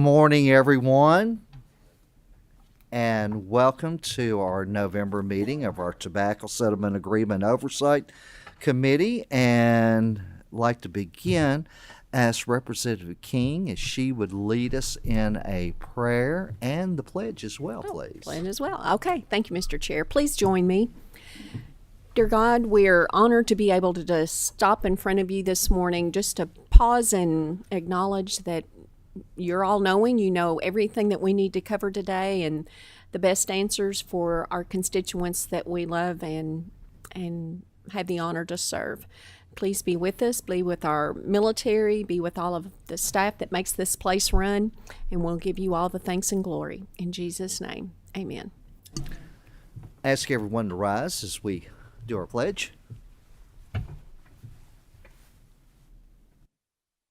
morning, everyone, and welcome to our November meeting of our Tobacco Settlement Agreement Oversight Committee. And I'd like to begin, ask Representative King if she would lead us in a prayer and the pledge as well, please. Pledge as well. Okay. Thank you, Mr. Chair. Please join me. Dear God, we're honored to be able to just stop in front of you this morning just to pause and acknowledge that you're all knowing. You know everything that we need to cover today and the best answers for our constituents that we love and have the honor to serve. Please be with us, be with our military, be with all of the staff that makes this place run, and we'll give you all the thanks and glory. In Jesus' name, amen. Ask everyone to rise as we do our pledge.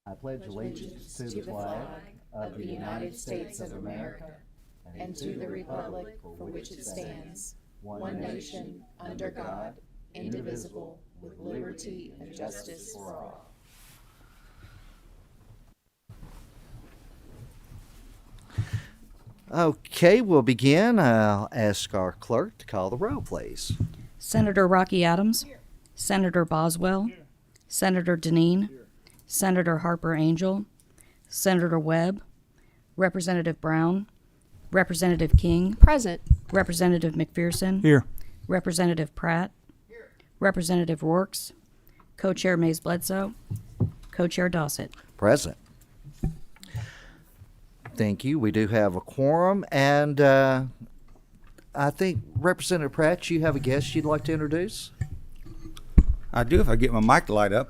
I pledge allegiance to the flag of the United States of America and to the republic for which it stands, one nation, under God, indivisible, with liberty and justice for all. Okay, we'll begin. I'll ask our clerk to call the roll, please. Senator Rocky Adams, Senator Boswell, Senator Deneen, Senator Harper Angel, Senator Webb, Representative Brown, Representative King, Present. Representative McPherson, Here. Representative Pratt, Representative Rorks, Co-Chair Mays Bledsoe, Co-Chair Dossett. Present. Thank you. We do have a quorum, and I think, Representative Pratt, you have a guest you'd like to introduce? I do if I get my mic to light up.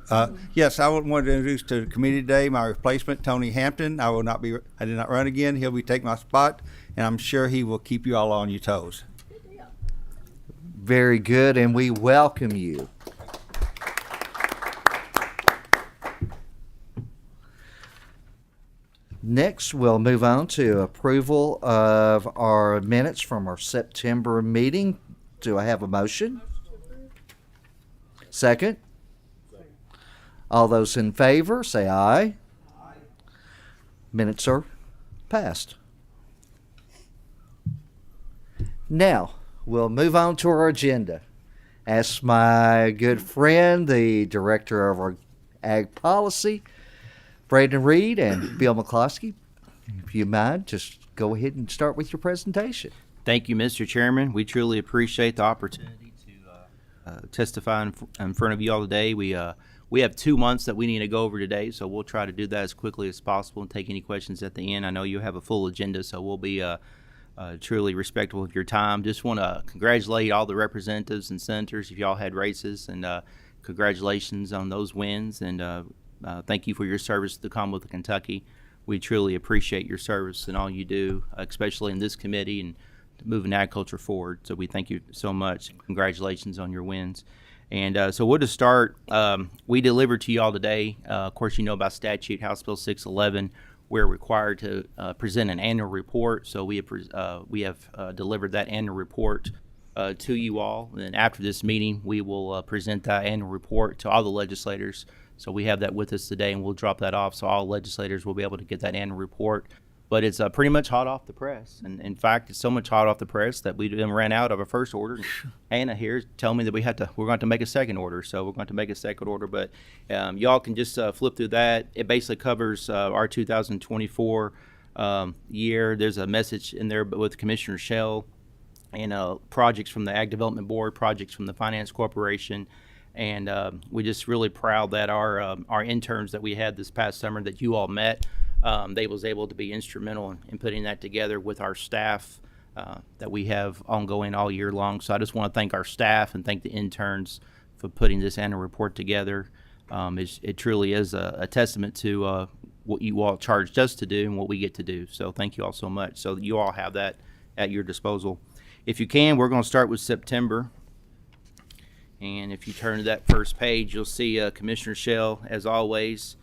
Yes, I want to introduce to the committee today my replacement, Tony Hampton. I did not run again. He'll be taking my spot, and I'm sure he will keep you all on your toes. Very good, and we welcome you. Next, we'll move on to approval of our minutes from our September meeting. Do I have a motion? Second? All those in favor, say aye. Aye. Minutes are passed. Now, we'll move on to our agenda. Ask my good friend, the director of our Ag Policy, Braden Reed and Bill McCloskey, if you mind, just go ahead and start with your presentation. Thank you, Mr. Chairman. We truly appreciate the opportunity to testify in front of you all today. We have 2 months that we need to go over today, so we'll try to do that as quickly as possible and take any questions at the end. I know you have a full agenda, so we'll be truly respectful of your time. Just want to congratulate all the representatives and senators if y'all had races, and congratulations on those wins, and thank you for your service to the Commonwealth of Kentucky. We truly appreciate your service and all you do, especially in this committee and moving agriculture forward. So we thank you so much. Congratulations on your wins. And so we'll just start. We delivered to you all today. Of course, you know about statute, House Bill 611. We're required to present an annual report. So we have delivered that annual report to you all. And then after this meeting, we will present that annual report to all the legislators. So we have that with us today, and we'll drop that off so all legislators will be able to get that annual report. But it's pretty much hot off the press. And in fact, it's so much hot off the press that we then ran out of a first order. Hannah here telling me that we're going to make a second order. So we're going to make a second order. But y'all can just flip through that. It basically covers our 2024 year. There's a message in there with Commissioner Shell and projects from the Ag Development Board, projects from the Finance Corporation. And we're just really proud that our interns that we had this past summer that you all met, they was able to be instrumental in putting that together with our staff that we have ongoing all year long. So I just want to thank our staff and thank the interns for putting this annual report together. It truly is a testament to what you all charged us to do and what we get to do. So thank you all so much. So you all have that at your disposal. If you can, we're going to start with September. And if you turn to that first page, you'll see Commissioner Shell, as always,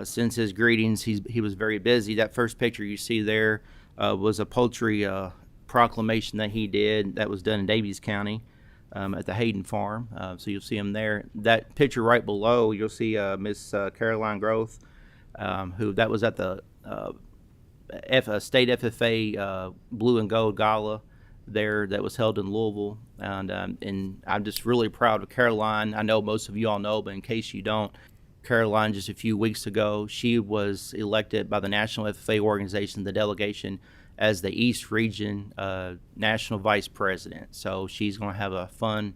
sends his greetings. He was very busy. That first picture you see there was a poultry proclamation that he did that was done in Davies County at the Hayden Farm. So you'll see him there. That picture right below, you'll see Miss Caroline Groth, who that was at the state FFA Blue and Gold Gala there that was held in Louisville, and I'm just really proud of Caroline. I know most of you all know, but in case you don't, Caroline, just a few weeks ago, she was elected by the National FFA organization, the delegation, as the East Region National Vice President. So she's going to have a fun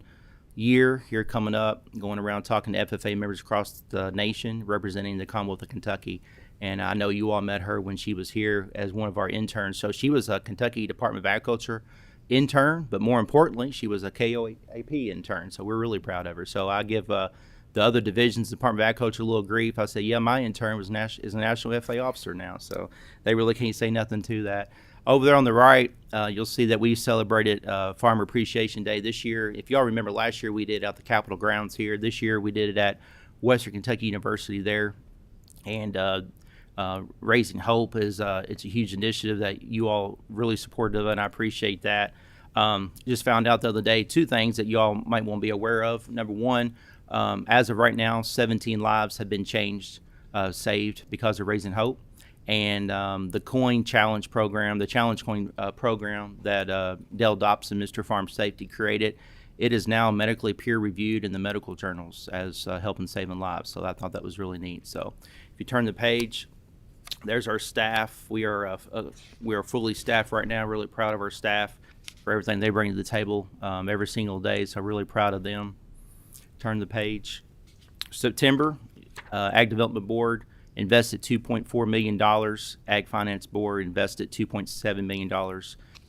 year here coming up, going around talking to FFA members across the nation, representing the Commonwealth of Kentucky. And I know you all met her when she was here as one of our interns. So she was a Kentucky Department of Agriculture intern, but more importantly, she was a KOAP intern. So we're really proud of her. So I give the other divisions, Department of Agriculture, a little grief. I say, yeah, my intern is a National FFA officer now. So they really can't say nothing to that. Over there on the right, you'll see that we celebrated Farmer Appreciation Day this year. If y'all remember, last year we did it at the Capitol grounds here. This year we did it at Western Kentucky University there. And Raising Hope is it's a huge initiative that you all really supported of, and I appreciate that. Just found out the other day 2 things that you all might want to be aware of. Number one, as of right now, 17 lives have been saved because of Raising Hope. And the Coin Challenge program, the Challenge Coin program that Dale Dobson, Mr. Farm Safety, created, it is now medically peer-reviewed in the medical journals as helping saving lives. So I thought that was really neat. So if you turn the page, there's our staff. We are fully staffed right now. Really proud of our staff for everything they bring to the table every single day. So really proud of them. Turn the page. September, Ag Development Board invested $2.4 million. Ag Finance Board invested $2.7 million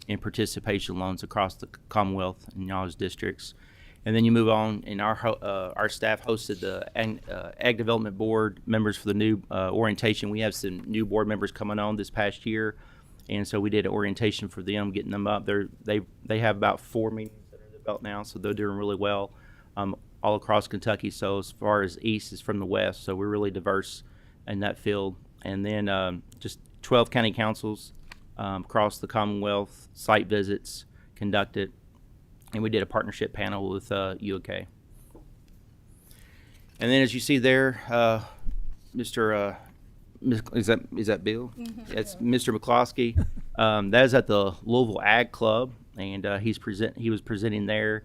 in participation loans across the Commonwealth and y'all's districts. And then you move on, and our staff hosted the Ag Development Board members for the new orientation. We have some new board members coming on this past year, and so we did an orientation for them, getting them up. They have about 4 meetings that are developed now, so they're doing really well all across Kentucky. So as far as east is from the west, so we're really diverse in that field. And then just 12 county councils across the Commonwealth, site visits conducted, and we did a partnership panel with UOK. And then as you see there, is that Bill? Mm-hmm. It's Mr. McCloskey. That is at the Louisville Ag Club, and he was presenting there.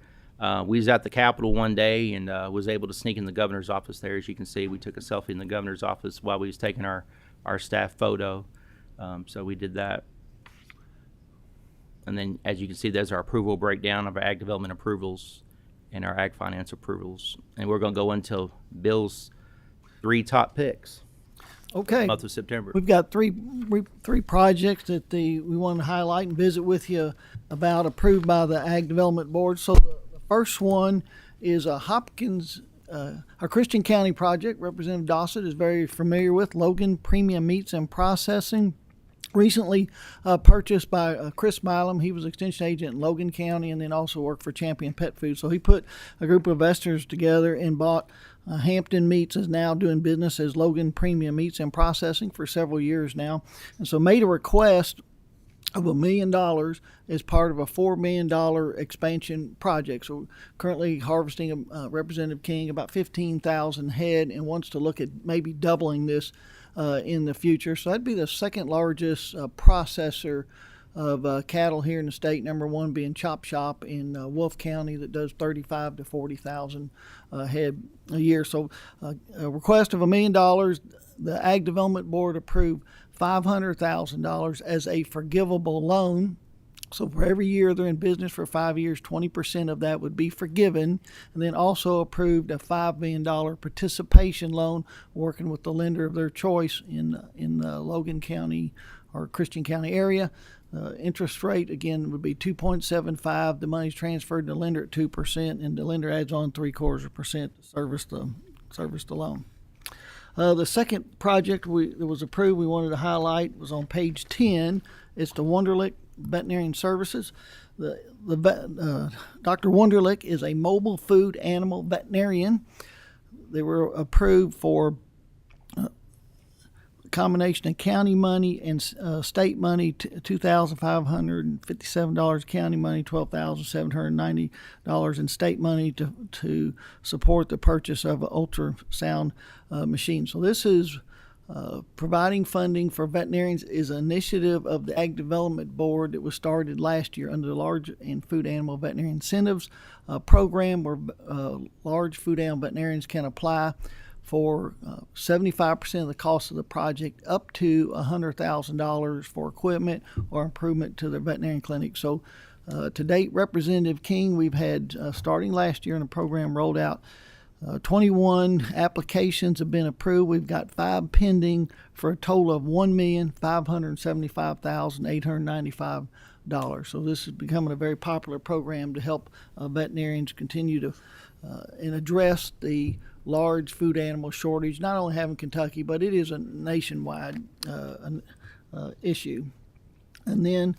We was at the Capitol one day and was able to sneak in the governor's office there. As you can see, we took a selfie in the governor's office while we was taking our staff photo. So we did that. And then, as you can see, there's our approval breakdown of our ag development approvals and our ag finance approvals. And we're going to go into Bill's 3 top picks. Okay. Month of September. We've got three projects that we want to highlight and visit with you about, approved by the Ag Development Board. So the first one is a Hopkins, a Christian County project. Representative Dossett is very familiar with. Logan Premium Meats and Processing. Recently purchased by Chris Milam. He was extension agent in Logan County and then also worked for Champion Pet Food. So he put a group of investors together and bought Hampton Meats, is now doing business as Logan Premium Meats and Processing for several years now. And so made a request of $1 million as part of a $4 million expansion project. So currently harvesting Representative King about 15,000 head and wants to look at maybe doubling this in the future. So that'd be the second largest processor of cattle here in the state. Number one being Chop Shop in Wolfe County that does 35 to 40,000 head a year. So a request of $1 million. The Ag Development Board approved $500,000 as a forgivable loan. So for every year they're in business for 5 years, 20% of that would be forgiven. And then also approved a $5 million participation loan working with the lender of their choice in the Logan County or Christian County area. Interest rate, again, would be 2.75. The money's transferred to the lender at 2%, and the lender adds on 0.75% to service the loan. The second project that was approved we wanted to highlight was on page 10. It's the Wunderlich Veterinarian Services. Dr. Wunderlich is a mobile food animal veterinarian. They were approved for a combination of county money and state money, $2,557 county money, $12,790 in state money to support the purchase of an ultrasound machine. So this is Providing funding for veterinarians is an initiative of the Ag Development Board that was started last year under the Large and Food Animal Veterinary Incentives program, where large food animal veterinarians can apply for 75% of the cost of the project, up to $100,000 for equipment or improvement to their veterinary clinic. So to date, Representative King, we've had, starting last year, and the program rolled out, 21 applications have been approved. We've got 5 pending for a total of $1,575,895. So this is becoming a very popular program to help veterinarians continue to and address the large food animal shortage, not only having Kentucky, but it is a nationwide issue. And then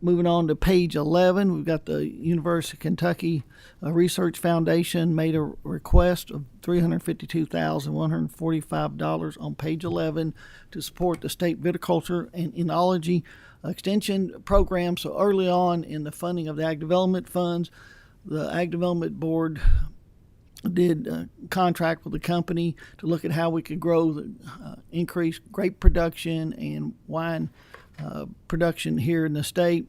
moving on to page 11, we've got the University of Kentucky Research Foundation made a request of $352,145 on page 11 to support the state viticulture and enology extension program. So early on in the funding of the Ag Development Funds, the Ag Development Board did contract with the company to look at how we could grow the increase grape production and wine production here in the state.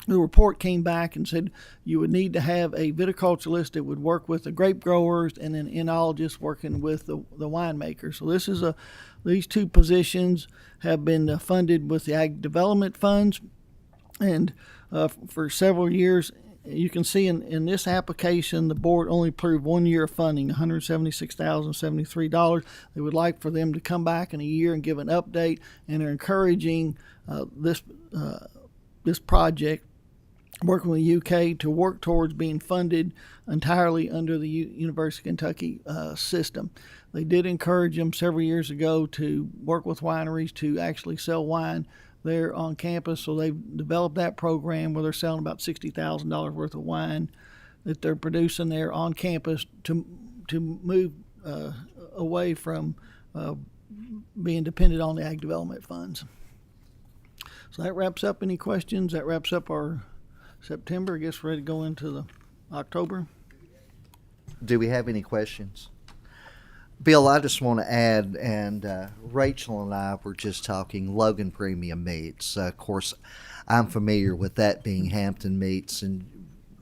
The report came back and said you would need to have a viticulturalist that would work with the grape growers and an enologist working with the winemakers. So this is these two positions have been funded with the Ag Development Funds, and for several years. You can see in this application, the board only approved 1 year of funding, $176,073. They would like for them to come back in a year and give an update, and are encouraging this project, working with the UK, to work towards being funded entirely under the University of Kentucky system. They did encourage them several years ago to work with wineries to actually sell wine there on campus, so they've developed that program where they're selling about $60,000 worth of wine that they're producing there on campus to move away from being dependent on the Ag Development Funds. So that wraps up any questions. That wraps up our September. I guess we're ready to go into the October. Do we have any questions? Bill, I just want to add, and Rachel and I were just talking Logan Premium Meats. Of course, I'm familiar with that being Hampton Meats, and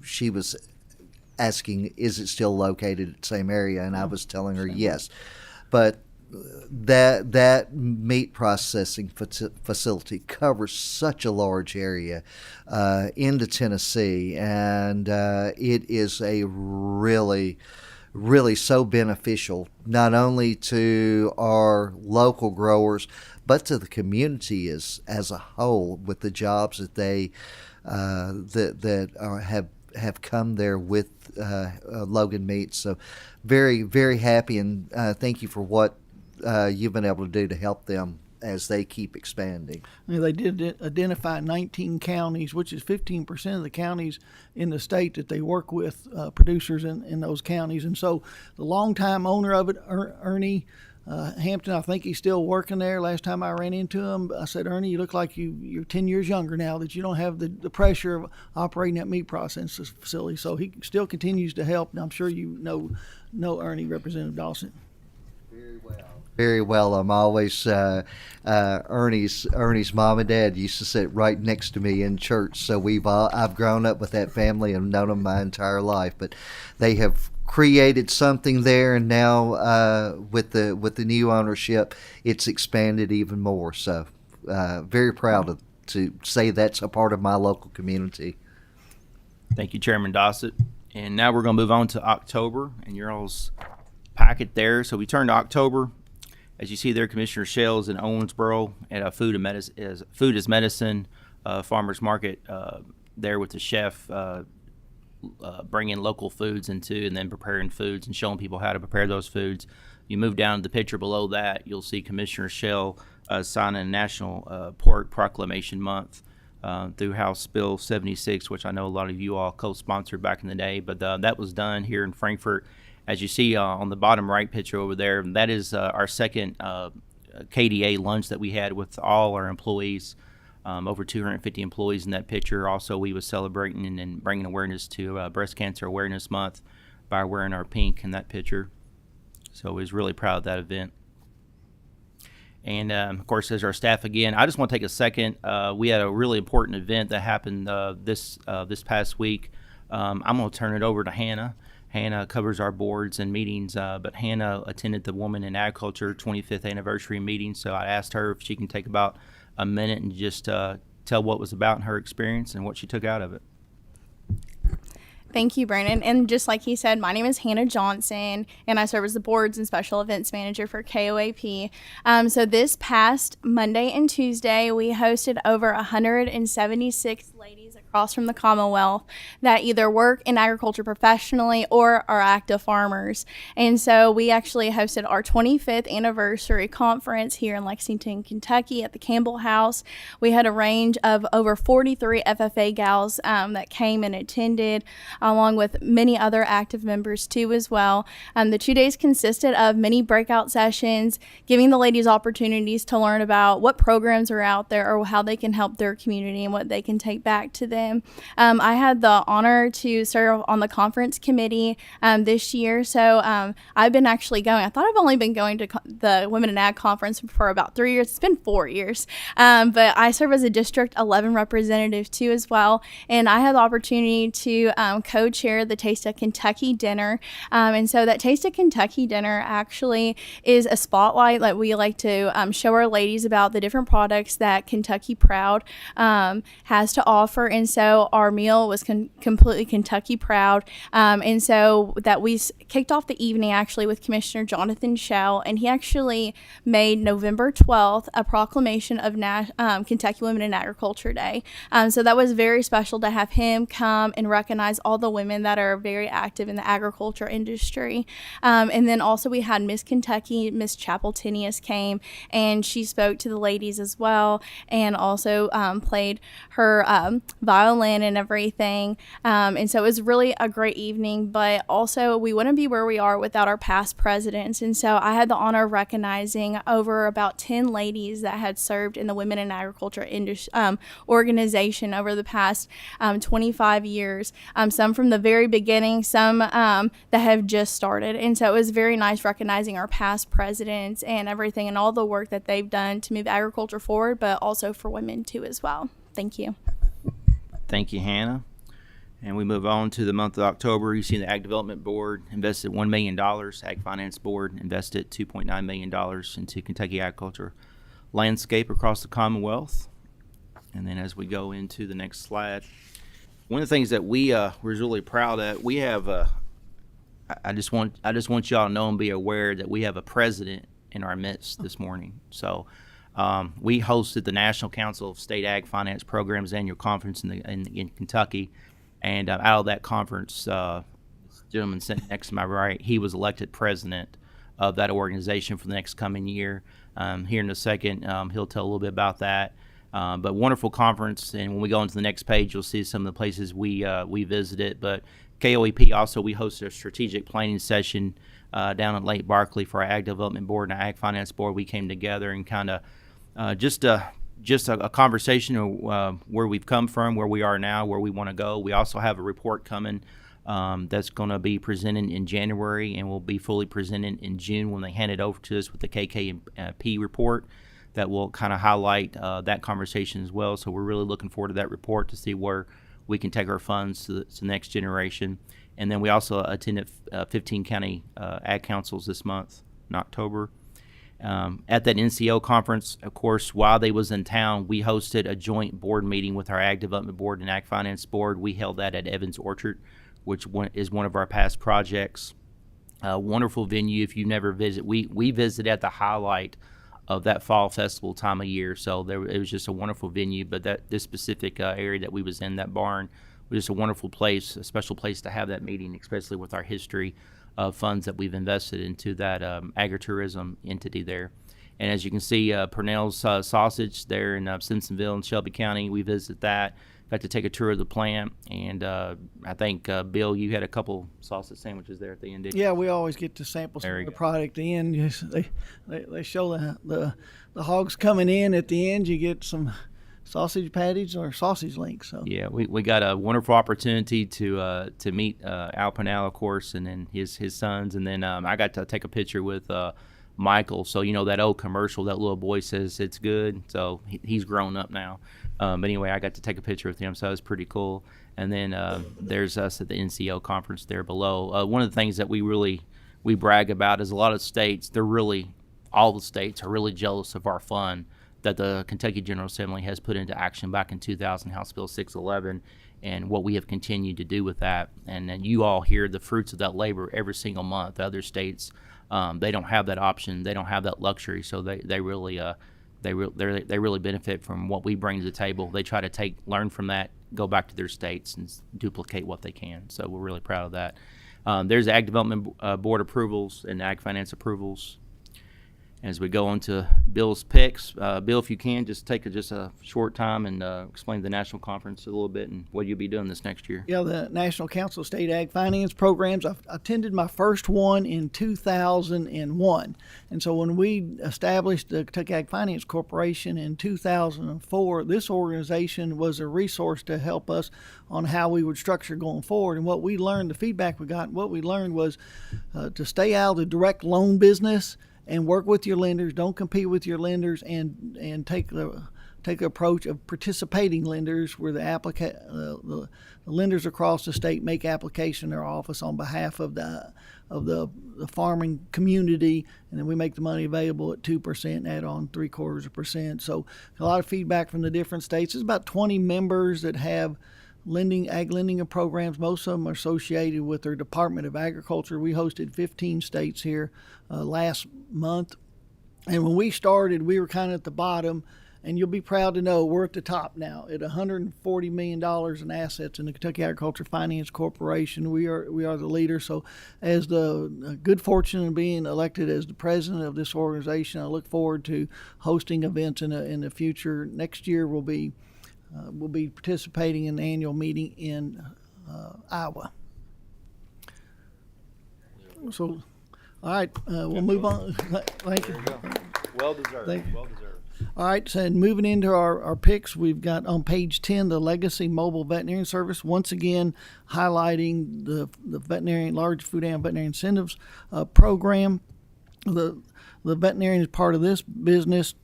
she was asking, is it still located in the same area? And I was telling her yes. But that meat processing facility covers such a large area into Tennessee, and it is a really so beneficial, not only to our local growers, but to the community as a whole, with the jobs that they have come there with Logan Meats. So very, very happy, and thank you for what you've been able to do to help them as they keep expanding. They did identify 19 counties, which is 15% of the counties in the state that they work with, producers in those counties. And so the longtime owner of it, Ernie Hampton, I think he's still working there. Last time I ran into him, I said, Ernie, you look like you're 10 years younger now, that you don't have the pressure of operating that meat processing facility. So he still continues to help. And I'm sure you know Ernie, Representative Dawson. Very well. I'm always Ernie's mom and dad used to sit right next to me in church, so I've grown up with that family and known them my entire life. But they have created something there, and now with the new ownership, it's expanded even more. So very proud to say that's a part of my local community. Thank you, Chairman Dossett. And now we're going to move on to October, and your all's packet there. So we turn to October. As you see there, Commissioner Shell is in Owensboro at a Food is Medicine farmers market there with the chef bringing local foods into, and then preparing foods and showing people how to prepare those foods. You move down to the picture below that, you'll see Commissioner Shell signing National Pork Proclamation Month through House Bill 76, which I know a lot of you all co-sponsored back in the day, but that was done here in Frankfort. As you see on the bottom right picture over there, that is our second KDA lunch that we had with all our employees, over 250 employees in that picture. Also, we was celebrating and bringing awareness to Breast Cancer Awareness Month by wearing our pink in that picture. So we was really proud of that event. And of course, as our staff again, I just want to take a second. We had a really important event that happened this past week. I'm going to turn it over to Hannah. Hannah covers our boards and meetings, but Hannah attended the Women in Agriculture 25th anniversary meeting, so I asked her if she can take about a minute and just tell what was about in her experience and what she took out of it. Thank you, Brandon. And just like he said, my name is Hannah Johnson, and I serve as the Boards and Special Events Manager for KOAP. So this past Monday and Tuesday, we hosted over 176 ladies across from the Commonwealth that either work in agriculture professionally or are active farmers. And so we actually hosted our 25th anniversary conference here in Lexington, Kentucky at the Campbell House. We had a range of over 43 FFA gals that came and attended, along with many other active members too as well. The 2 days consisted of many breakout sessions, giving the ladies opportunities to learn about what programs are out there or how they can help their community and what they can take back to them. I had the honor to serve on the conference committee this year, so I've been actually going. I thought I've only been going to the Women in Ag conference for about 3 years. It's been 4 years, but I serve as a District 11 representative too as well, and I had the opportunity to co-chair the Taste of Kentucky dinner, and so that Taste of Kentucky dinner actually is a spotlight that we like to show our ladies about the different products that Kentucky Proud has to offer. And so our meal was completely Kentucky Proud, and so that we kicked off the evening actually with Commissioner Jonathan Schell, and he actually made November 12th a proclamation of Kentucky Women in Agriculture Day. So that was very special to have him come and recognize all the women that are very active in the agriculture industry. And then also we had Miss Kentucky, Miss Chapel-Tinius came, and she spoke to the ladies as well, and also played her violin and everything. And so it was really a great evening, but also we wouldn't be where we are without our past presidents. And so I had the honor of recognizing over about 10 ladies that had served in the Women in Agriculture organization over the past 25 years. Some from the very beginning, some that have just started. And so it was very nice recognizing our past presidents and everything and all the work that they've done to move agriculture forward, but also for women too as well. Thank you. Thank you, Hannah. And we move on to the month of October. You see the Ag Development Board invested $1 million. Ag Finance Board invested $2.9 million into Kentucky agriculture landscape across the Commonwealth. And then as we go into the next slide, one of the things that we was really proud of, we have I just want y'all to know and be aware that we have a president in our midst this morning. So we hosted the National Council of State Ag Finance Programs annual conference in Kentucky, and out of that conference, this gentleman sitting next to my right, he was elected president of that organization for the next coming year. Here in a second, he'll tell a little bit about that. But wonderful conference, and when we go into the next page, you'll see some of the places we visited. But KOEP also, we hosted a strategic planning session down at Lake Barkley for our Ag Development Board and our Ag Finance Board. We came together and kind of just a conversation of where we've come from, where we are now, where we want to go. We also have a report coming that's going to be presented in January and will be fully presented in June when they hand it over to us with the KKP report. That will kind of highlight that conversation as well. So we're really looking forward to that report to see where we can take our funds to the next generation. And then we also attended 15 county ag councils this month in October. At that NCO conference, of course, while they was in town, we hosted a joint board meeting with our Ag Development Board and Ag Finance Board. We held that at Evans Orchard, which is one of our past projects. Wonderful venue. If you never visit, we visited at the highlight of that fall festival time of year. So it was just a wonderful venue, but this specific area that we was in, that barn, was just a wonderful place, a special place to have that meeting, especially with our history of funds that we've invested into that agritourism entity there. And as you can see, Purnell's Sausage there in Simpsonville and Shelby County, we visited that. Got to take a tour of the plant, and I think, Bill, you had a couple sausage sandwiches there at the end, didn't you? Yeah, we always get to sample some of the product at the end. Yes, they show the hogs coming in at the end. You get some sausage patties or sausage links. So yeah, we got a wonderful opportunity to meet Al Purnell, of course, and then his sons, and then I got to take a picture with Michael. So, that old commercial, that little boy says it's good. So he's grown up now. But anyway, I got to take a picture with him, so that was pretty cool. And then there's us at the NCO conference there below. One of the things that we brag about is a lot of states, all the states are really jealous of our fund that the Kentucky General Assembly has put into action back in 2000, House Bill 611, and what we have continued to do with that. And then you all hear the fruits of that labor every single month. The other states, they don't have that option. They don't have that luxury, so they really benefit from what we bring to the table. They try to learn from that, go back to their states, and duplicate what they can. So we're really proud of that. There's Ag Development Board approvals and Ag Finance approvals. As we go on to Bill's picks, Bill, if you can, just take just a short time and explain the national conference a little bit and what you'll be doing this next year. Yeah, the National Council of State Ag Finance Programs. I attended my first one in 2001. And so when we established the Kentucky Ag Finance Corporation in 2004, this organization was a resource to help us on how we would structure going forward. And what we learned, the feedback we got, what we learned was to stay out of the direct loan business and work with your lenders. Don't compete with your lenders, and take the approach of participating lenders, where the lenders across the state make application in their office on behalf of the farming community, and then we make the money available at 2%, add on 0.75%. So a lot of feedback from the different states. There's about 20 members that have ag lending programs. Most of them are associated with their Department of Agriculture. We hosted 15 states here last month. And when we started, we were kind of at the bottom, and you'll be proud to know we're at the top now at $140 million in assets in the Kentucky Agriculture Finance Corporation. We are the leader. So as the good fortune of being elected as the president of this organization, I look forward to hosting events in the future. Next year we'll be participating in the annual meeting in Iowa. So, all right, we'll move on. Thank you. Well deserved. Well deserved. All right, so moving into our picks, we've got on page 10 the Legacy Mobile Veterinarian Service. Once again, highlighting the large food animal veterinary incentives program. The veterinarian is part of this business.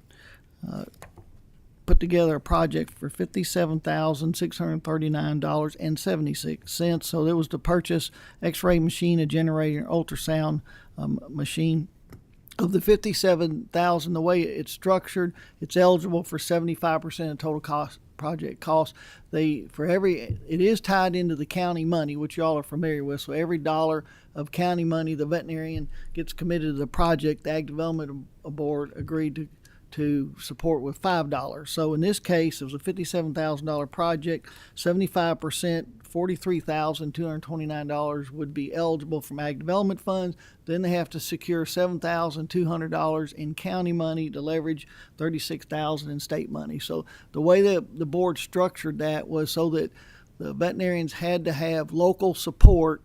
Put together a project for $57,639.76. So there was to purchase X-ray machine, a generator, ultrasound machine. Of the $57,000, the way it's structured, it's eligible for 75% of total project cost. It is tied into the county money, which y'all are familiar with. So every dollar of county money the veterinarian gets committed to the project, the Ag Development Board agreed to support with $5. So in this case, it was a $57,000 project. 75%, $43,229 would be eligible from Ag Development funds. Then they have to secure $7,200 in county money to leverage $36,000 in state money. So the way that the board structured that was so that the veterinarians had to have local support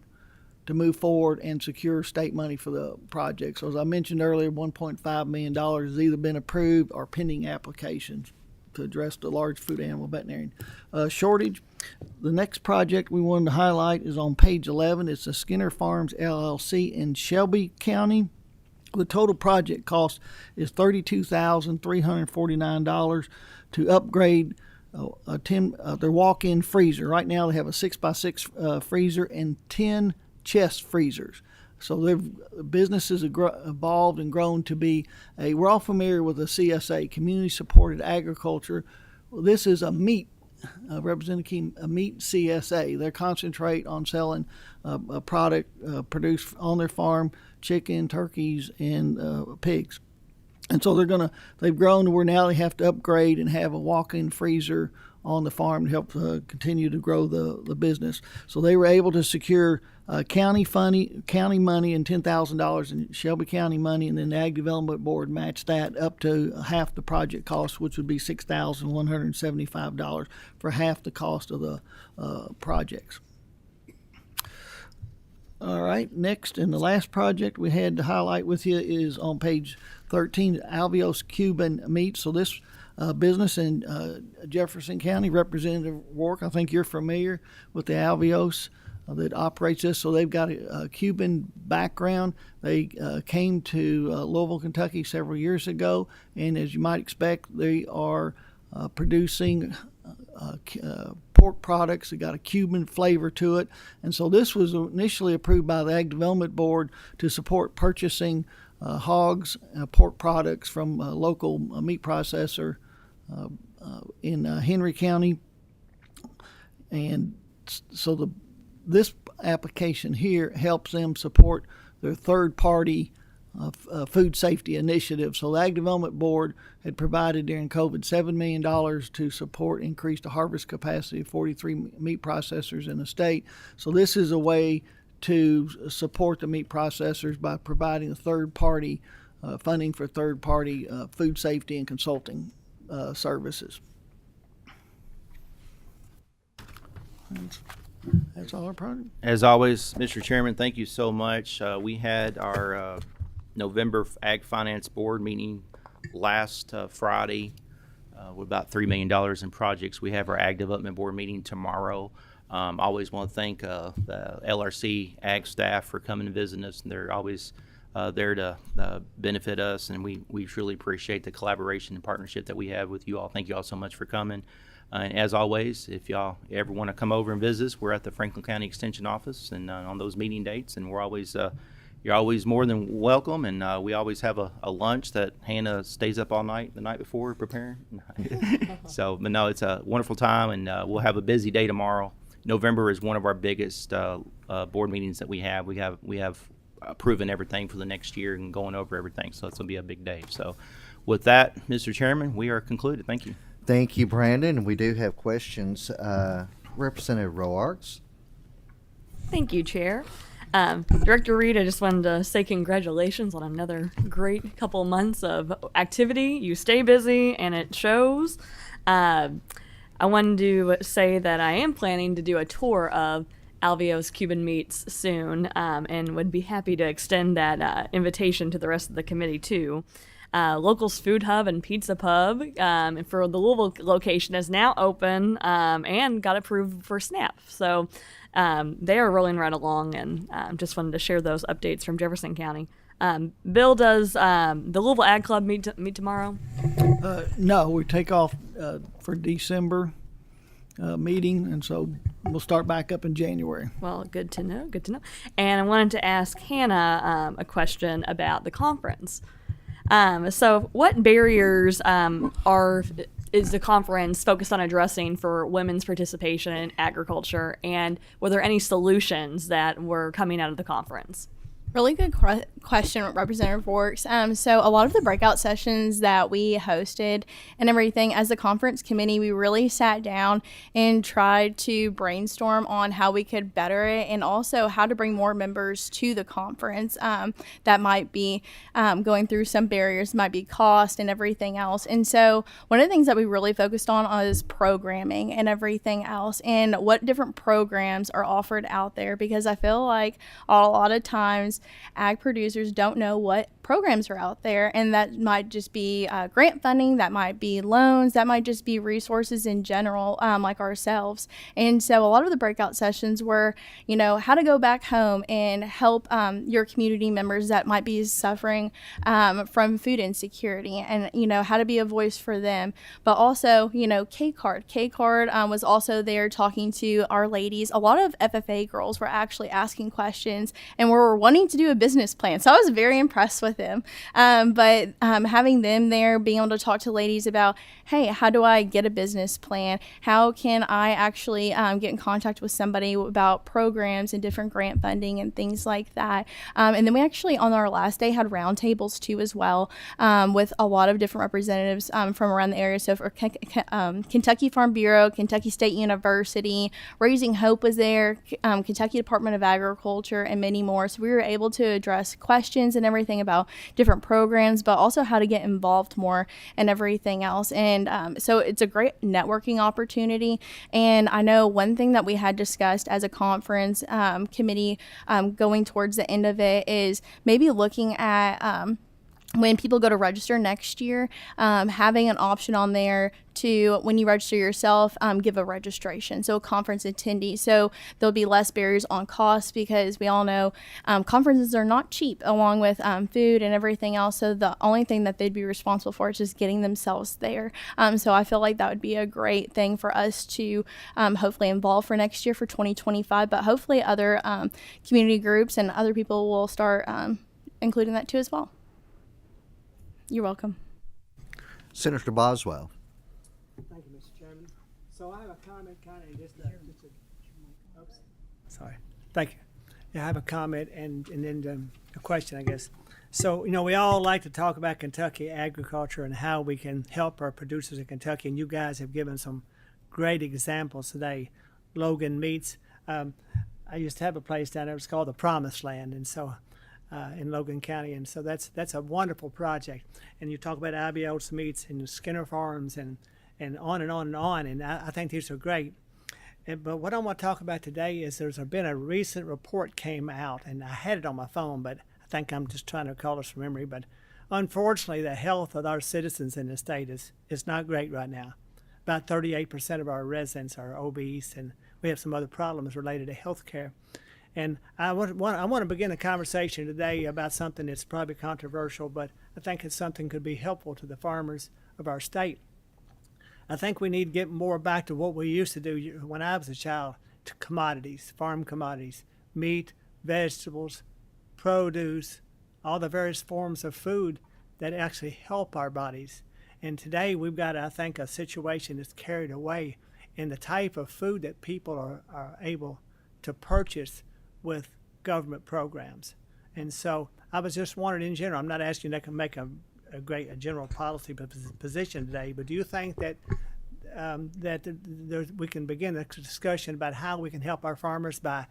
to move forward and secure state money for the project. So as I mentioned earlier, $1.5 million has either been approved or pending applications to address the large food animal veterinarian shortage. The next project we wanted to highlight is on page 11. It's the Skinner Farms LLC in Shelby County. The total project cost is $32,349 to upgrade their walk-in freezer. Right now they have a 6x6 freezer and 10 chest freezers. So their business has evolved and grown to be we're all familiar with the CSA, Community Supported Agriculture. Well, this is a meat, Representative King, a meat CSA. They concentrate on selling a product produced on their farm, chicken, turkeys, and pigs. And so they've grown to where now they have to upgrade and have a walk-in freezer on the farm to help continue to grow the business. So they were able to secure county money and $10,000 in Shelby County money, and then the Ag Development Board matched that up to half the project cost, which would be $6,175 for half the cost of the projects. All right, next and the last project we had to highlight with you is on page 13, Alveos Cuban Meat. So this business in Jefferson County, Representative Rourke, I think you're familiar with the Alveos that operates this. So they've got a Cuban background. They came to Louisville, Kentucky several years ago, and as you might expect, they are producing pork products that got a Cuban flavor to it. And so this was initially approved by the Ag Development Board to support purchasing hogs, pork products from a local meat processor in Henry County. And so this application here helps them support their third-party food safety initiative. So the Ag Development Board had provided during COVID $7 million to support increased harvest capacity of 43 meat processors in the state. So this is a way to support the meat processors by providing a third-party funding for third-party food safety and consulting services. That's all our project. As always, Mr. Chairman, thank you so much. We had our November Ag Finance Board meeting last Friday with about $3 million in projects. We have our Ag Development Board meeting tomorrow. Always want to thank the LRC Ag staff for coming and visiting us, and they're always there to benefit us, and we truly appreciate the collaboration and partnership that we have with you all. Thank you all so much for coming. And as always, if y'all ever want to come over and visit us, we're at the Franklin County Extension Office and on those meeting dates, and we're always you're always more than welcome. And we always have a lunch that Hannah stays up all night the night before preparing. So, but no, it's a wonderful time, and we'll have a busy day tomorrow. November is one of our biggest board meetings that we have. We have approving everything for the next year and going over everything, so it's gonna be a big day. So, with that, Mr. Chairman, we are concluded. Thank you. Thank you, Brandon. We do have questions. Representative Roarks. Thank you, Chair. Director Reed, I just wanted to say congratulations on another great couple months of activity. You stay busy, and it shows. I wanted to say that I am planning to do a tour of Alveo's Cuban Meats soon, and would be happy to extend that invitation to the rest of the committee, too. Locals Food Hub and Pizza Pub for the Louisville location is now open and got approved for SNAP. So they are rolling right along, and just wanted to share those updates from Jefferson County. Bill, does the Louisville Ag Club meet tomorrow? No, we take off for December meeting, and so we'll start back up in January. Well, good to know. And I wanted to ask Hannah a question about the conference. So what barriers is the conference focused on addressing for women's participation in agriculture, and were there any solutions that were coming out of the conference? Really good question, Representative Works. So a lot of the breakout sessions that we hosted and everything, as the conference committee, we really sat down and tried to brainstorm on how we could better it, and also how to bring more members to the conference that might be going through some barriers, might be cost and everything else. And so one of the things that we really focused on is programming and everything else, and what different programs are offered out there, because I feel like a lot of times ag producers don't know what programs are out there, and that might just be grant funding, that might be loans, that might just be resources in general, like ourselves. And so a lot of the breakout sessions were, how to go back home and help your community members that might be suffering from food insecurity, and how to be a voice for them. But also, K-Card was also there talking to our ladies. A lot of FFA girls were actually asking questions and were wanting to do a business plan, so I was very impressed with them. But having them there, being able to talk to ladies about, hey, how do I get a business plan? How can I actually get in contact with somebody about programs and different grant funding and things like that? And then we actually, on our last day, had roundtables too as well, with a lot of different representatives from around the area. So for Kentucky Farm Bureau, Kentucky State University, Raising Hope was there, Kentucky Department of Agriculture, and many more. So we were able to address questions and everything about different programs, but also how to get involved more and everything else. And so it's a great networking opportunity. And I know one thing that we had discussed as a conference committee going towards the end of it is maybe looking at when people go to register next year, having an option on there to, when you register yourself, give a registration, so a conference attendee. So there'll be less barriers on cost, because we all know conferences are not cheap, along with food and everything else. So the only thing that they'd be responsible for is just getting themselves there. So I feel like that would be a great thing for us to hopefully involve for next year for 2025, but hopefully other community groups and other people will start including that too as well. You're welcome. Senator Boswell. Thank you, Mr. Chairman. So I have a comment, kind of oops. Sorry. Thank you. Yeah, I have a comment and then a question, I guess. So, we all like to talk about Kentucky agriculture and how we can help our producers in Kentucky, and you guys have given some great examples today. Logan Meats. I used to have a place down there. It's called the Promised Land, and so in Logan County, and so that's a wonderful project. And you talk about IBO's Meats and Skinner Farms and on and on and on, and I think these are great. But what I want to talk about today is there's been a recent report came out, and I had it on my phone, but I think I'm just trying to recall this from memory. But unfortunately, the health of our citizens in the state is not great right now. About 38% of our residents are obese, and we have some other problems related to health care. And I want to begin a conversation today about something that's probably controversial, but I think it's something could be helpful to the farmers of our state. I think we need to get more back to what we used to do when I was a child, to commodities, farm commodities, meat, vegetables, produce, all the various forms of food that actually help our bodies. And today we've got, I think, a situation that's carried away in the type of food that people are able to purchase with government programs. And so I was just wondering, in general, I'm not asking you to make a general policy position today, but do you think that we can begin a discussion about how we can help our farmers by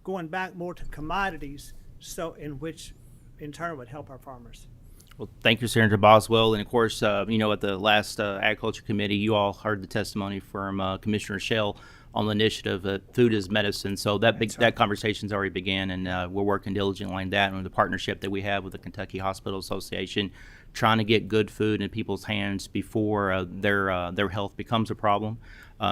going back more to commodities, so which in turn would help our farmers? Well, thank you, Senator Boswell. And of course, at the last Agriculture Committee, you all heard the testimony from Commissioner Shell on the initiative Food is Medicine. So that conversation's already began, and we're working diligently on that, and the partnership that we have with the Kentucky Hospital Association, trying to get good food in people's hands before their health becomes a problem.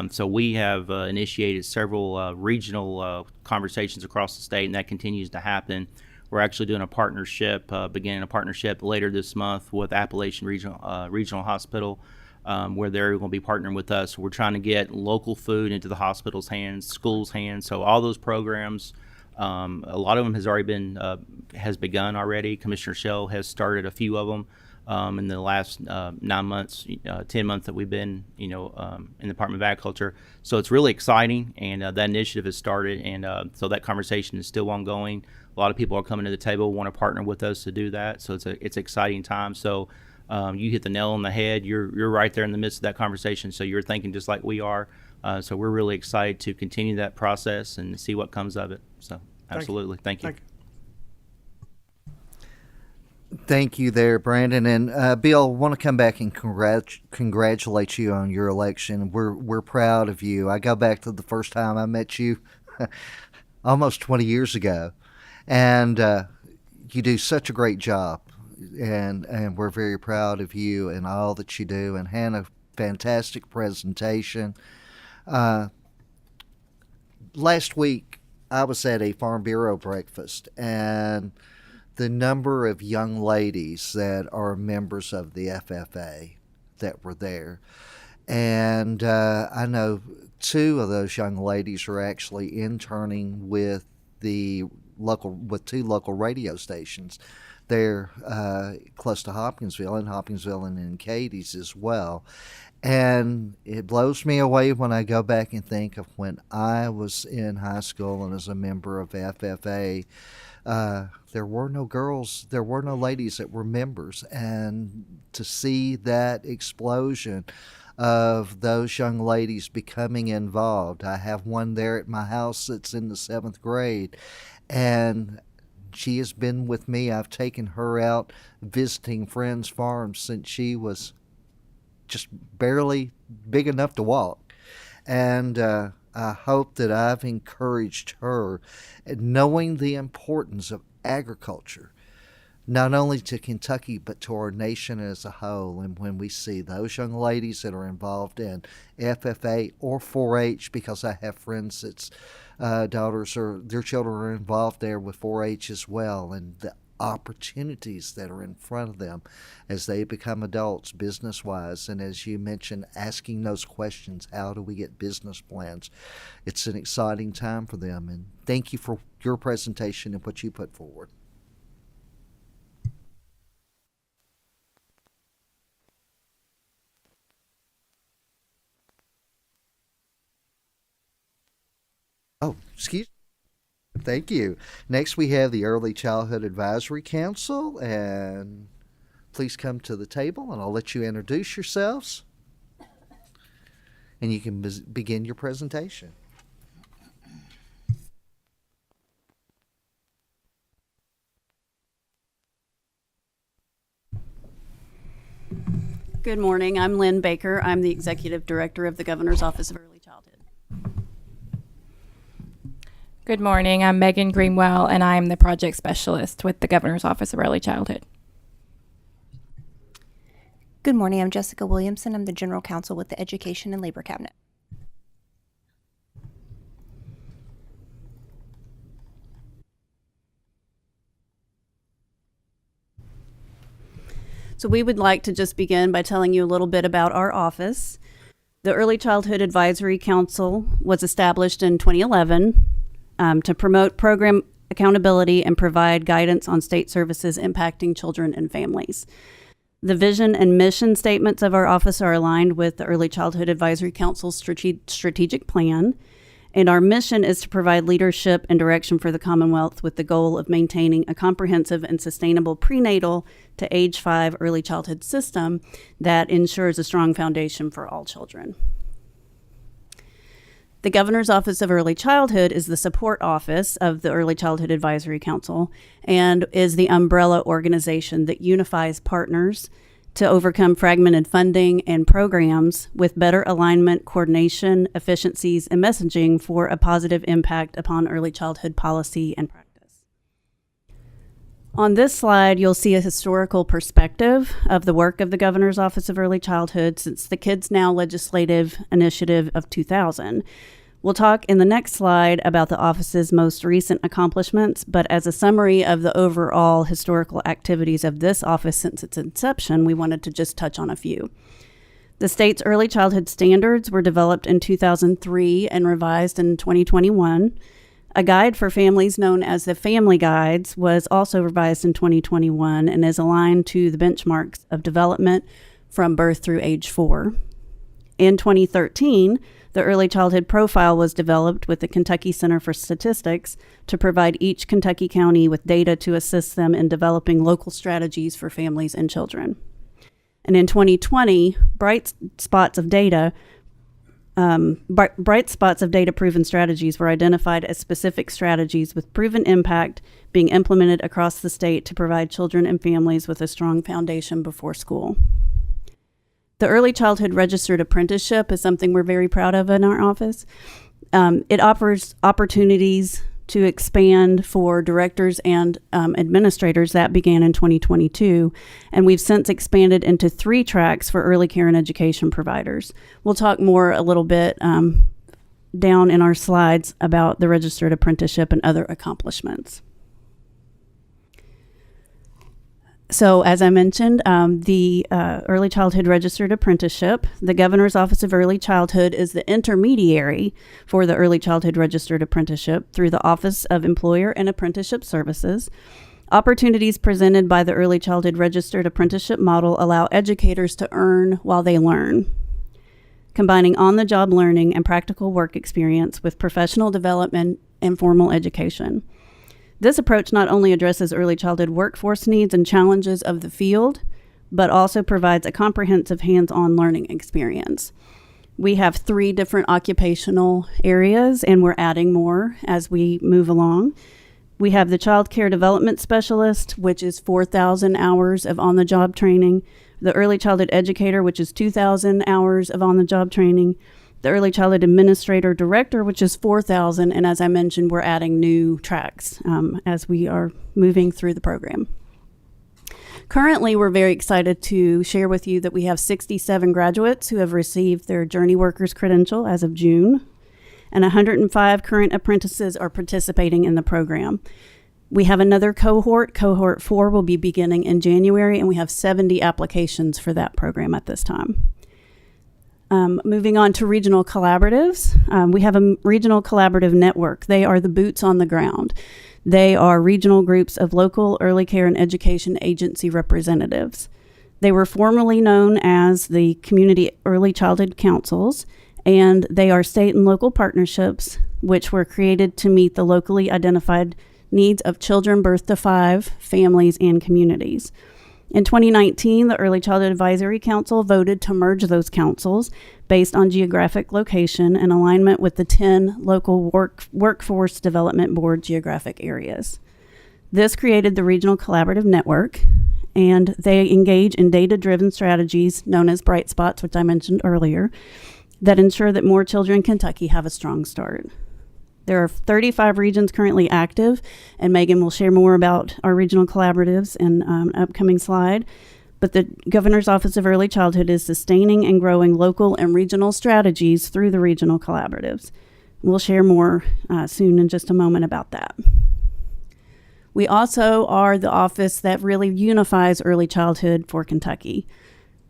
So we have initiated several regional conversations across the state, and that continues to happen. We're actually doing beginning a partnership later this month with Appalachian Regional Hospital, where they're going to be partnering with us. We're trying to get local food into the hospital's hands, schools' hands. So all those programs, a lot of them has begun already. Commissioner Shell has started a few of them in the last 9 months, 10 months that we've been, in the Department of Agriculture. So it's really exciting, and that initiative has started, and so that conversation is still ongoing. A lot of people are coming to the table, want to partner with us to do that. So it's an exciting time. So you hit the nail on the head. You're right there in the midst of that conversation. So you're thinking just like we are. So we're really excited to continue that process and see what comes of it. So absolutely, thank you. Thank you there, Brandon. And Bill, I want to come back and congratulate you on your election. We're proud of you. I go back to the first time I met you almost 20 years ago. And you do such a great job. And we're very proud of you and all that you do. And Hannah, fantastic presentation. Last week, I was at a Farm Bureau breakfast, and the number of young ladies that are members of the FFA that were there. And I know two of those young ladies are actually interning with two local radio stations. They're close to Hopkinsville and in Cadiz as well. And it blows me away when I go back and think of when I was in high school and as a member of FFA, there were no girls, there were no ladies that were members. And to see that explosion of those young ladies becoming involved. I have one there at my house that's in the 7th grade, and she has been with me. I've taken her out visiting friends' farms since she was just barely big enough to walk. And I hope that I've encouraged her, knowing the importance of agriculture, not only to Kentucky, but to our nation as a whole. And when we see those young ladies that are involved in FFA or 4-H, because I have friends that's daughters or their children are involved there with 4-H as well, and the opportunities that are in front of them as they become adults business-wise. And as you mentioned, asking those questions, how do we get business plans? It's an exciting time for them. And thank you for your presentation and what you put forward. Oh, excuse me. Thank you. Next, we have the Early Childhood Advisory Council, and please come to the table, and I'll let you introduce yourselves, and you can begin your presentation. Good morning. I'm Lynn Baker. I'm the Executive Director of the Governor's Office of Early Childhood. Good morning. I'm Megan Greenwell, and I am the Project Specialist with the Governor's Office of Early Childhood. Good morning. I'm Jessica Williamson. I'm the General Counsel with the Education and Labor Cabinet. So we would like to just begin by telling you a little bit about our office. The Early Childhood Advisory Council was established in 2011 to promote program accountability and provide guidance on state services impacting children and families. The vision and mission statements of our office are aligned with the Early Childhood Advisory Council's strategic plan, and our mission is to provide leadership and direction for the Commonwealth with the goal of maintaining a comprehensive and sustainable prenatal to age 5 early childhood system that ensures a strong foundation for all children. The Governor's Office of Early Childhood is the support office of the Early Childhood Advisory Council and is the umbrella organization that unifies partners to overcome fragmented funding and programs with better alignment, coordination, efficiencies, and messaging for a positive impact upon early childhood policy and practice. On this slide, you'll see a historical perspective of the work of the Governor's Office of Early Childhood since the Kids Now legislative initiative of 2000. We'll talk in the next slide about the office's most recent accomplishments, but as a summary of the overall historical activities of this office since its inception, we wanted to just touch on a few. The state's early childhood standards were developed in 2003 and revised in 2021. A guide for families known as the Family Guides was also revised in 2021 and is aligned to the benchmarks of development from birth through age 4. In 2013, the Early Childhood Profile was developed with the Kentucky Center for Statistics to provide each Kentucky county with data to assist them in developing local strategies for families and children. And in 2020, bright spots of data proven strategies were identified as specific strategies with proven impact being implemented across the state to provide children and families with a strong foundation before school. The Early Childhood Registered Apprenticeship is something we're very proud of in our office. It offers opportunities to expand for directors and administrators. That began in 2022, and we've since expanded into 3 tracks for early care and education providers. We'll talk more a little bit down in our slides about the registered apprenticeship and other accomplishments. So as I mentioned, the Early Childhood Registered Apprenticeship, the Governor's Office of Early Childhood is the intermediary for the Early Childhood Registered Apprenticeship through the Office of Employer and Apprenticeship Services. Opportunities presented by the Early Childhood Registered Apprenticeship model allow educators to earn while they learn, combining on-the-job learning and practical work experience with professional development and formal education. This approach not only addresses early childhood workforce needs and challenges of the field, but also provides a comprehensive hands-on learning experience. We have 3 different occupational areas, and we're adding more as we move along. We have the Child Care Development Specialist, which is 4,000 hours of on-the-job training, the Early Childhood Educator, which is 2,000 hours of on-the-job training, the Early Childhood Administrator Director, which is 4,000, and as I mentioned, we're adding new tracks as we are moving through the program. Currently, we're very excited to share with you that we have 67 graduates who have received their Journey Workers credential as of June, and 105 current apprentices are participating in the program. We have another cohort. Cohort 4 will be beginning in January, and we have 70 applications for that program at this time. Moving on to regional collaboratives, we have a regional collaborative network. They are the boots on the ground. They are regional groups of local early care and education agency representatives. They were formerly known as the Community Early Childhood Councils, and they are state and local partnerships which were created to meet the locally identified needs of children birth to 5, families, and communities. In 2019, the Early Childhood Advisory Council voted to merge those councils based on geographic location and alignment with the 10 local workforce development board geographic areas. This created the Regional Collaborative Network, and they engage in data-driven strategies known as bright spots, which I mentioned earlier, that ensure that more children in Kentucky have a strong start. There are 35 regions currently active, and Megan will share more about our regional collaboratives in an upcoming slide. But the Governor's Office of Early Childhood is sustaining and growing local and regional strategies through the regional collaboratives. We'll share more soon in just a moment about that. We also are the office that really unifies early childhood for Kentucky.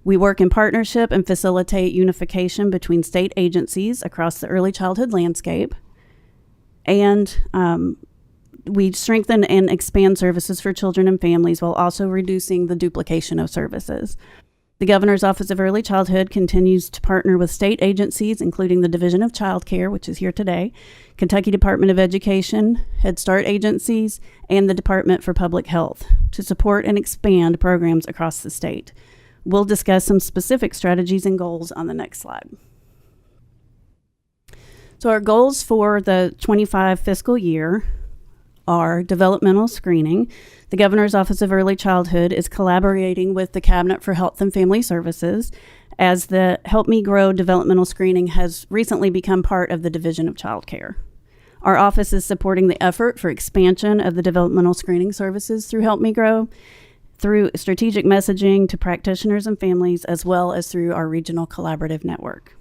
We work in partnership and facilitate unification between state agencies across the early childhood landscape. And we strengthen and expand services for children and families while also reducing the duplication of services. The Governor's Office of Early Childhood continues to partner with state agencies, including the Division of Child Care, which is here today, Kentucky Department of Education, Head Start agencies, and the Department for Public Health to support and expand programs across the state. We'll discuss some specific strategies and goals on the next slide. So our goals for the 25 fiscal year are developmental screening. The Governor's Office of Early Childhood is collaborating with the Cabinet for Health and Family Services as the Help Me Grow developmental screening has recently become part of the Division of Child Care. Our office is supporting the effort for expansion of the developmental screening services through Help Me Grow, through strategic messaging to practitioners and families, as well as through our regional collaborative network.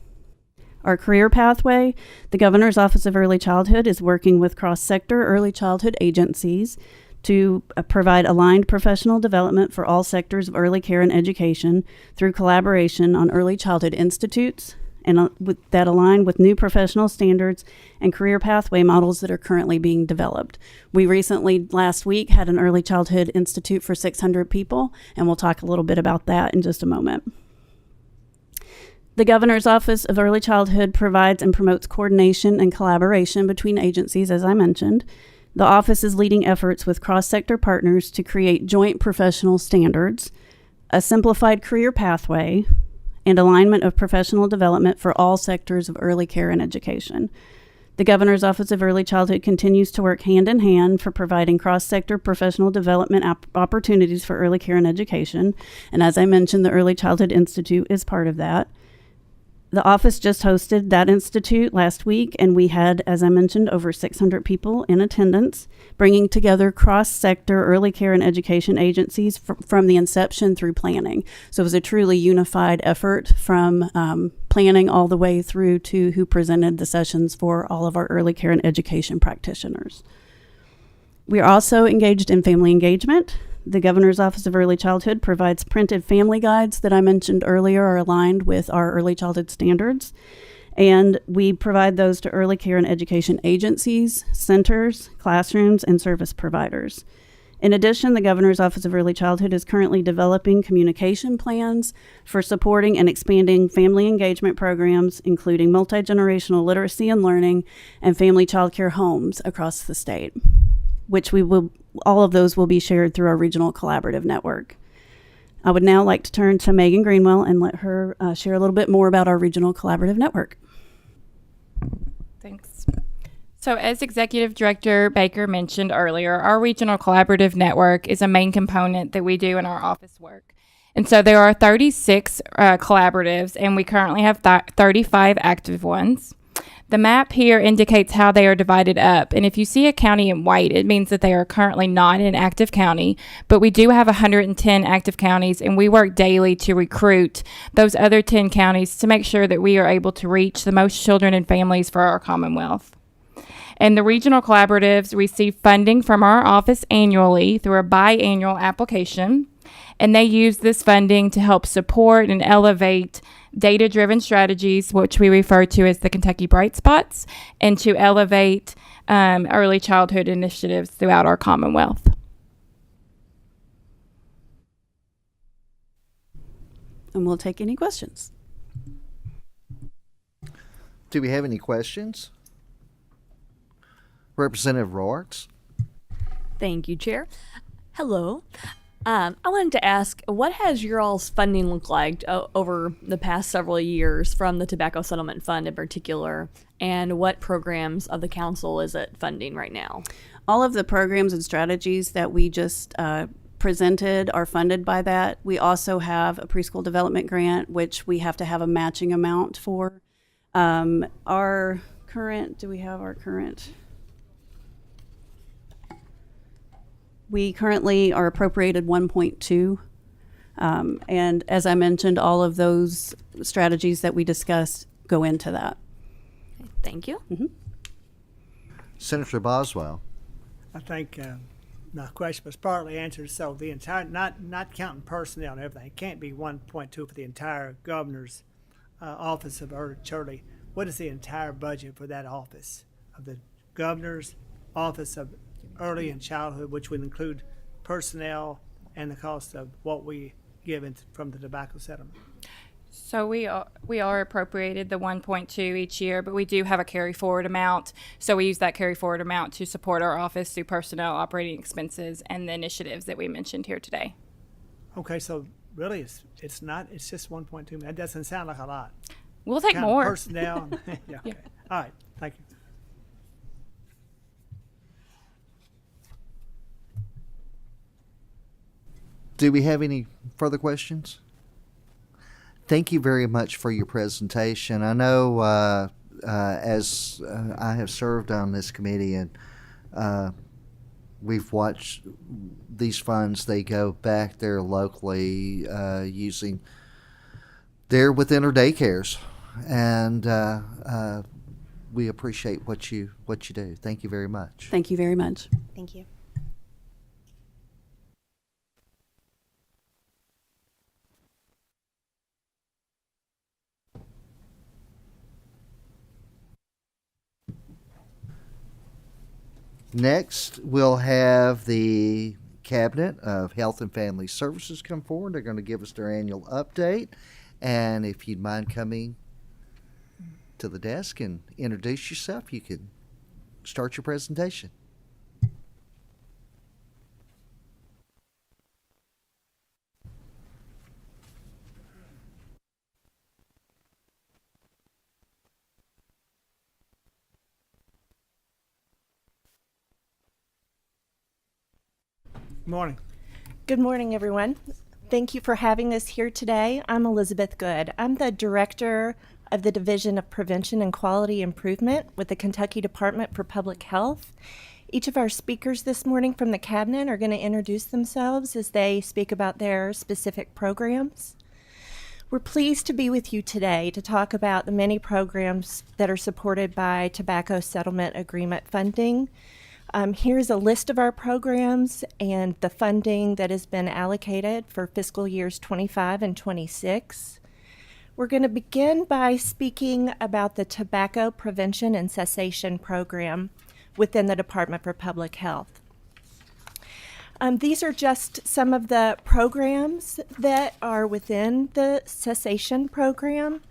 Our career pathway, the Governor's Office of Early Childhood is working with cross-sector early childhood agencies to provide aligned professional development for all sectors of early care and education through collaboration on early childhood institutes and that align with new professional standards and career pathway models that are currently being developed. We recently, last week, had an early childhood institute for 600 people, and we'll talk a little bit about that in just a moment. The Governor's Office of Early Childhood provides and promotes coordination and collaboration between agencies, as I mentioned. The office is leading efforts with cross-sector partners to create joint professional standards, a simplified career pathway, and alignment of professional development for all sectors of early care and education. The Governor's Office of Early Childhood continues to work hand in hand for providing cross-sector professional development opportunities for early care and education. And as I mentioned, the Early Childhood Institute is part of that. The office just hosted that institute last week, and we had, as I mentioned, over 600 people in attendance, bringing together cross-sector early care and education agencies from the inception through planning. So it was a truly unified effort from planning all the way through to who presented the sessions for all of our early care and education practitioners. We are also engaged in family engagement. The Governor's Office of Early Childhood provides printed family guides that I mentioned earlier are aligned with our early childhood standards. And we provide those to early care and education agencies, centers, classrooms, and service providers. In addition, the Governor's Office of Early Childhood is currently developing communication plans for supporting and expanding family engagement programs, including multi-generational literacy and learning and family child care homes across the state, which all of those will be shared through our regional collaborative network. I would now like to turn to Megan Greenwell and let her share a little bit more about our regional collaborative network. Thanks. So as Executive Director Baker mentioned earlier, our regional collaborative network is a main component that we do in our office work. And so there are 36 collaboratives, and we currently have 35 active ones. The map here indicates how they are divided up, and if you see a county in white, it means that they are currently not an active county, but we do have 110 active counties, and we work daily to recruit those other 10 counties to make sure that we are able to reach the most children and families for our Commonwealth. And the regional collaboratives receive funding from our office annually through a biannual application, and they use this funding to help support and elevate data-driven strategies, which we refer to as the Kentucky Bright Spots, and to elevate early childhood initiatives throughout our Commonwealth. And we'll take any questions. Do we have any questions? Representative Roarks? Thank you, Chair. Hello. I wanted to ask, what has your all's funding looked like over the past several years from the Tobacco Settlement Fund in particular, and what programs of the council is it funding right now? All of the programs and strategies that we just presented are funded by that. We also have a preschool development grant, which we have to have a matching amount for. Our current, do we have our current? We currently are appropriated 1.2. And as I mentioned, all of those strategies that we discussed go into that. Thank you. Mm-hmm. Senator Boswell? I think my question was partly answered. So the entire, not counting personnel and everything, it can't be 1.2 for the entire governor's office of early. What is the entire budget for that office of the governor's office of early and childhood, which would include personnel and the cost of what we give from the tobacco settlement? So we are appropriated the 1.2 each year, but we do have a carry forward amount. So we use that carry forward amount to support our office through personnel, operating expenses, and the initiatives that we mentioned here today. Okay, so really it's just 1.2. That doesn't sound like a lot. We'll take Counting more. personnel. Yeah, okay. All right, thank you. Do we have any further questions? Thank you very much for your presentation. I know as I have served on this committee, and we've watched these funds, they go back there locally they're within our daycares, and we appreciate what you do. Thank you very much. Thank you very much. Thank you. Next, we'll have the Cabinet of Health and Family Services come forward. They're going to give us their annual update. And if you'd mind coming to the desk and introduce yourself, you can start your presentation. Morning. Good morning, everyone. Thank you for having us here today. I'm Elizabeth Good. I'm the Director of the Division of Prevention and Quality Improvement with the Kentucky Department for Public Health. Each of our speakers this morning from the Cabinet are going to introduce themselves as they speak about their specific programs. We're pleased to be with you today to talk about the many programs that are supported by Tobacco Settlement Agreement funding. Here's a list of our programs and the funding that has been allocated for fiscal years 25 and 26. We're going to begin by speaking about the Tobacco Prevention and Cessation Program within the Department for Public Health. These are just some of the programs that are within the cessation program.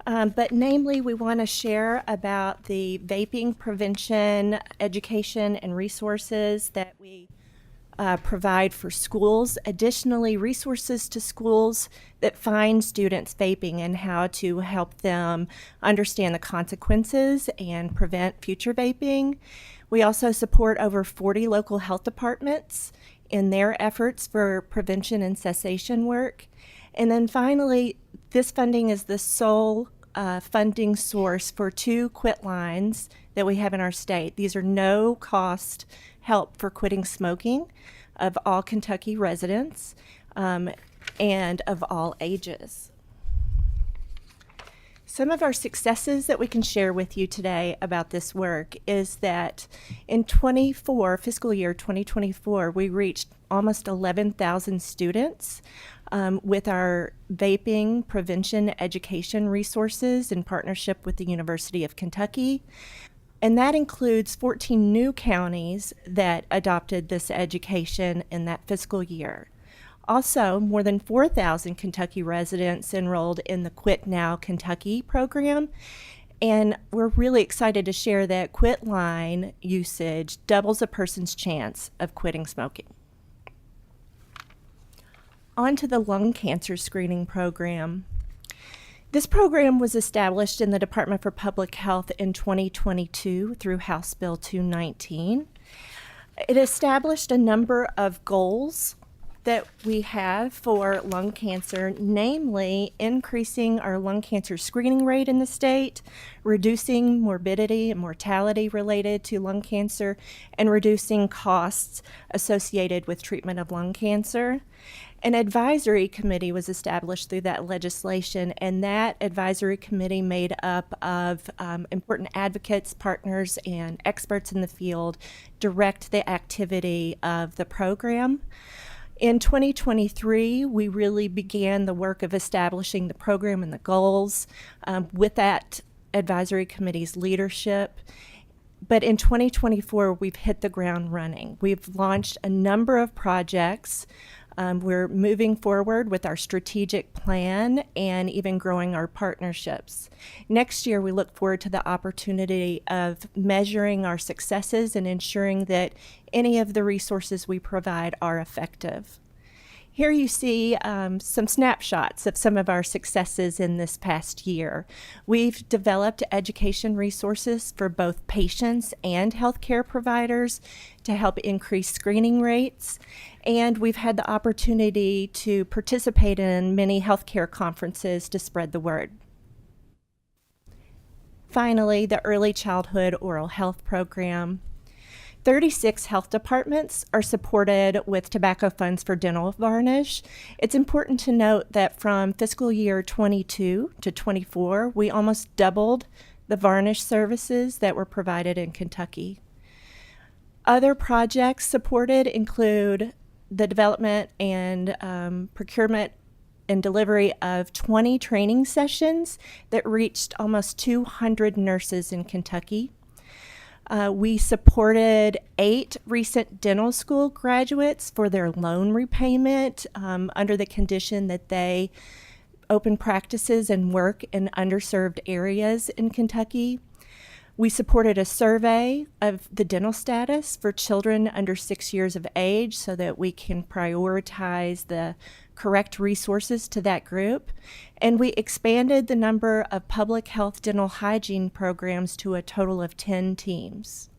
But namely, we want to share about the vaping prevention, education, and resources that we provide for schools. Additionally, resources to schools that find students vaping and how to help them understand the consequences and prevent future vaping. We also support over 40 local health departments in their efforts for prevention and cessation work. And then finally, this funding is the sole funding source for 2 quit lines that we have in our state. These are no-cost help for quitting smoking of all Kentucky residents and of all ages. Some of our successes that we can share with you today about this work is that in fiscal year 2024, we reached almost 11,000 students with our vaping prevention education resources in partnership with the University of Kentucky. And that includes 14 new counties that adopted this education in that fiscal year. Also, more than 4,000 Kentucky residents enrolled in the Quit Now Kentucky program. And we're really excited to share that quit line usage doubles a person's chance of quitting smoking. On to the lung cancer screening program. This program was established in the Department for Public Health in 2022 through House Bill 219. It established a number of goals that we have for lung cancer, namely increasing our lung cancer screening rate in the state, reducing morbidity and mortality related to lung cancer, and reducing costs associated with treatment of lung cancer. An advisory committee was established through that legislation, and that advisory committee made up of important advocates, partners, and experts in the field direct the activity of the program. In 2023, we really began the work of establishing the program and the goals with that advisory committee's leadership. But in 2024, we've hit the ground running. We've launched a number of projects. We're moving forward with our strategic plan and even growing our partnerships. Next year, we look forward to the opportunity of measuring our successes and ensuring that any of the resources we provide are effective. Here you see some snapshots of some of our successes in this past year. We've developed education resources for both patients and healthcare providers to help increase screening rates. And we've had the opportunity to participate in many healthcare conferences to spread the word. Finally, the Early Childhood Oral Health Program. 36 health departments are supported with tobacco funds for dental varnish. It's important to note that from fiscal year 22 to 24, we almost doubled the varnish services that were provided in Kentucky. Other projects supported include the development and procurement and delivery of 20 training sessions that reached almost 200 nurses in Kentucky. We supported 8 recent dental school graduates for their loan repayment under the condition that they open practices and work in underserved areas in Kentucky. We supported a survey of the dental status for children under 6 years of age so that we can prioritize the correct resources to that group. And we expanded the number of public health dental hygiene programs to a total of 10 teams.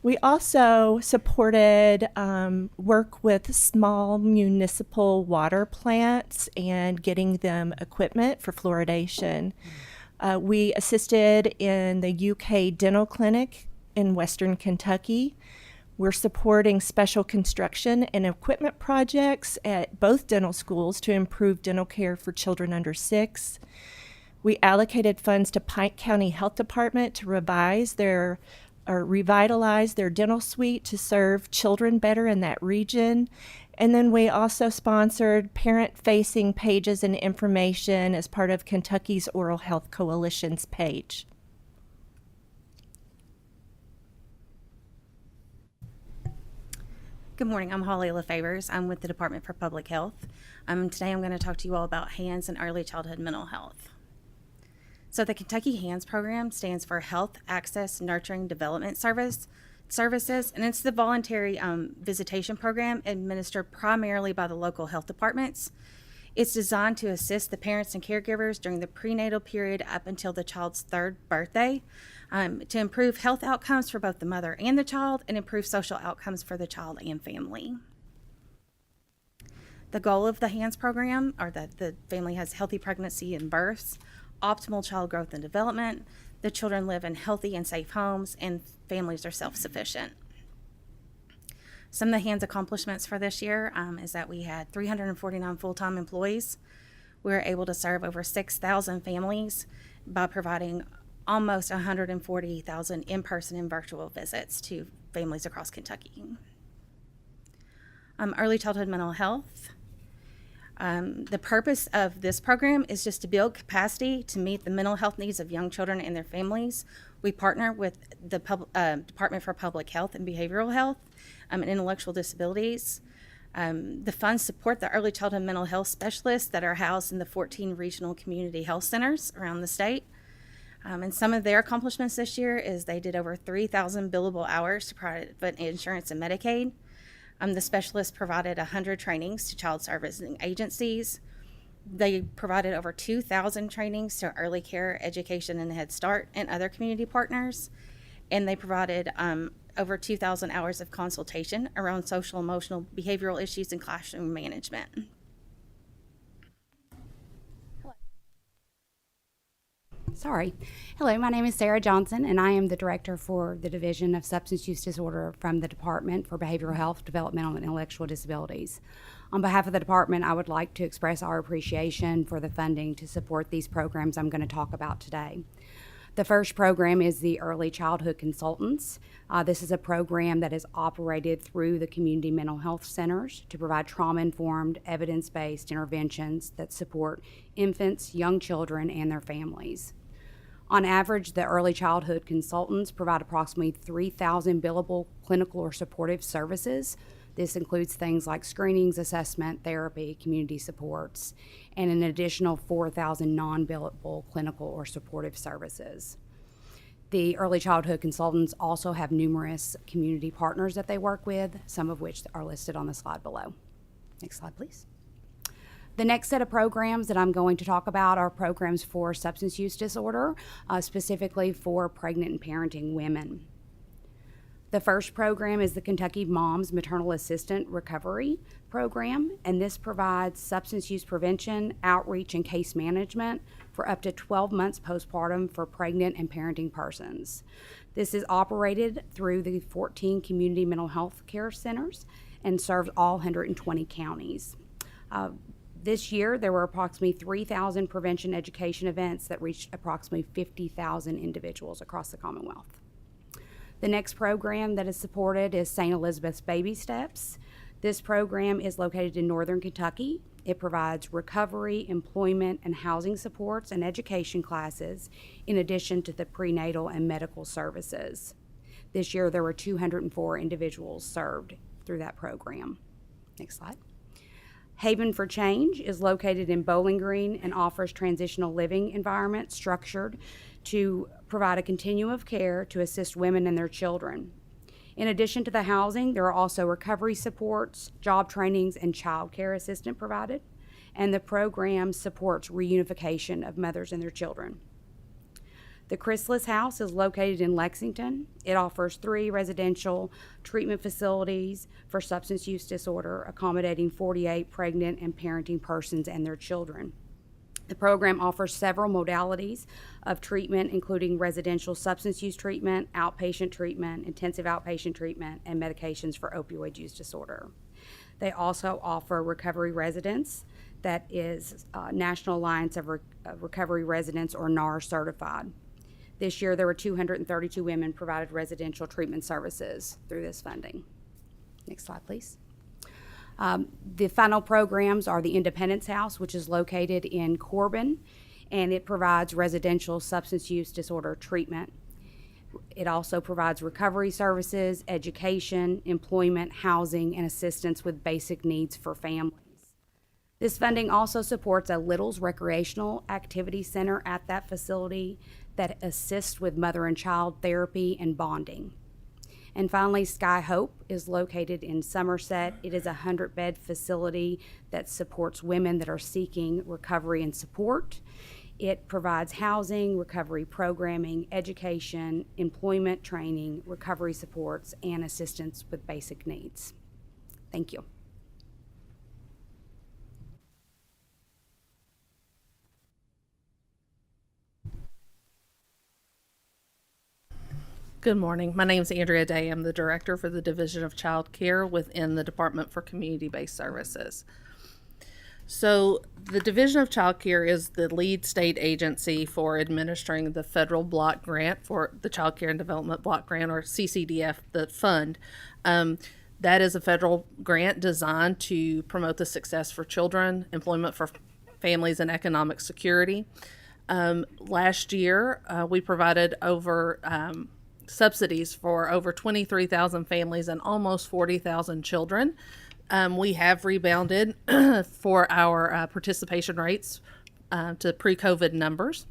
We also supported work with small municipal water plants and getting them equipment for fluoridation. We assisted in the UK Dental Clinic in Western Kentucky. We're supporting special construction and equipment projects at both dental schools to improve dental care for children under 6. We allocated funds to Pike County Health Department to revitalize their dental suite to serve children better in that region. And then we also sponsored parent-facing pages and information as part of Kentucky's Oral Health Coalition's page. Good morning, I'm Holly LaFavors. I'm with the Department for Public Health. Today I'm going to talk to you all about HANDS and early childhood mental health. So the Kentucky HANDS program stands for Health Access Nurturing Development Services, and it's the voluntary visitation program administered primarily by the local health departments. It's designed to assist the parents and caregivers during the prenatal period up until the child's 3rd birthday, to improve health outcomes for both the mother and the child and improve social outcomes for the child and family. The goal of the HANDS program are that the family has healthy pregnancy and births, optimal child growth and development, the children live in healthy and safe homes, and families are self-sufficient. Some of the HANDS accomplishments for this year is that we had 349 full-time employees. We were able to serve over 6,000 families by providing almost 140,000 in-person and virtual visits to families across Kentucky. Early childhood mental health. The purpose of this program is just to build capacity to meet the mental health needs of young children and their families. We partner with the Department for Public Health and Behavioral Health and Intellectual Disabilities. The funds support the early childhood mental health specialists that are housed in the 14 regional community health centers around the state. And some of their accomplishments this year is they did over 3,000 billable hours to private insurance and Medicaid. The specialists provided 100 trainings to child servicing agencies. They provided over 2,000 trainings to early care, education, and Head Start and other community partners. And they provided over 2,000 hours of consultation around social, emotional, behavioral issues and classroom management. Sorry. Hello, my name is Sarah Johnson, and I am the director for the Division of Substance Use Disorder from the Department for Behavioral Health, Developmental, and Intellectual Disabilities. On behalf of the department, I would like to express our appreciation for the funding to support these programs I'm going to talk about today. The first program is the Early Childhood Consultants. This is a program that is operated through the community mental health centers to provide trauma-informed, evidence-based interventions that support infants, young children, and their families. On average, the Early Childhood Consultants provide approximately 3,000 billable clinical or supportive services. This includes things like screenings, assessment, therapy, community supports, and an additional 4,000 non-billable clinical or supportive services. The Early Childhood Consultants also have numerous community partners that they work with, some of which are listed on the slide below. Next slide, please. The next set of programs that I'm going to talk about are programs for substance use disorder, specifically for pregnant and parenting women. The first program is the Kentucky Moms Maternal Assistant Recovery Program, and this provides substance use prevention, outreach, and case management for up to 12 months postpartum for pregnant and parenting persons. This is operated through the 14 community mental health care centers and serves all 120 counties. This year, there were approximately 3,000 prevention education events that reached approximately 50,000 individuals across the Commonwealth. The next program that is supported is St. Elizabeth's Baby Steps. This program is located in northern Kentucky. It provides recovery, employment, and housing supports and education classes, in addition to the prenatal and medical services. This year, there were 204 individuals served through that program. Next slide. Haven for Change is located in Bowling Green and offers transitional living environment structured to provide a continuum of care to assist women and their children. In addition to the housing, there are also recovery supports, job trainings, and child care assistance provided, and the program supports reunification of mothers and their children. The Chrysalis House is located in Lexington. It offers 3 residential treatment facilities for substance use disorder, accommodating 48 pregnant and parenting persons and their children. The program offers several modalities of treatment, including residential substance use treatment, outpatient treatment, intensive outpatient treatment, and medications for opioid use disorder. They also offer recovery residence that is National Alliance of Recovery Residents, or NAR certified. This year, there were 232 women provided residential treatment services through this funding. Next slide, please. The final programs are the Independence House, which is located in Corbin, and it provides residential substance use disorder treatment. It also provides recovery services, education, employment, housing, and assistance with basic needs for families. This funding also supports a Littles Recreational Activity Center at that facility that assists with mother and child therapy and bonding. And finally, Sky Hope is located in Somerset. It is a 100-bed facility that supports women that are seeking recovery and support. It provides housing, recovery programming, education, employment training, recovery supports, and assistance with basic needs. Thank you. Good morning. My name is Andrea Day. I'm the Director for the Division of Child Care within the Department for Community-Based Services. So the Division of Child Care is the lead state agency for administering the federal block grant for the Child Care and Development Block Grant, or CCDF, the fund. That is a federal grant designed to promote the success for children, employment for families, and economic security. Last year, we provided over subsidies for over 23,000 families and almost 40,000 children. We have rebounded for our participation rates to pre-COVID numbers.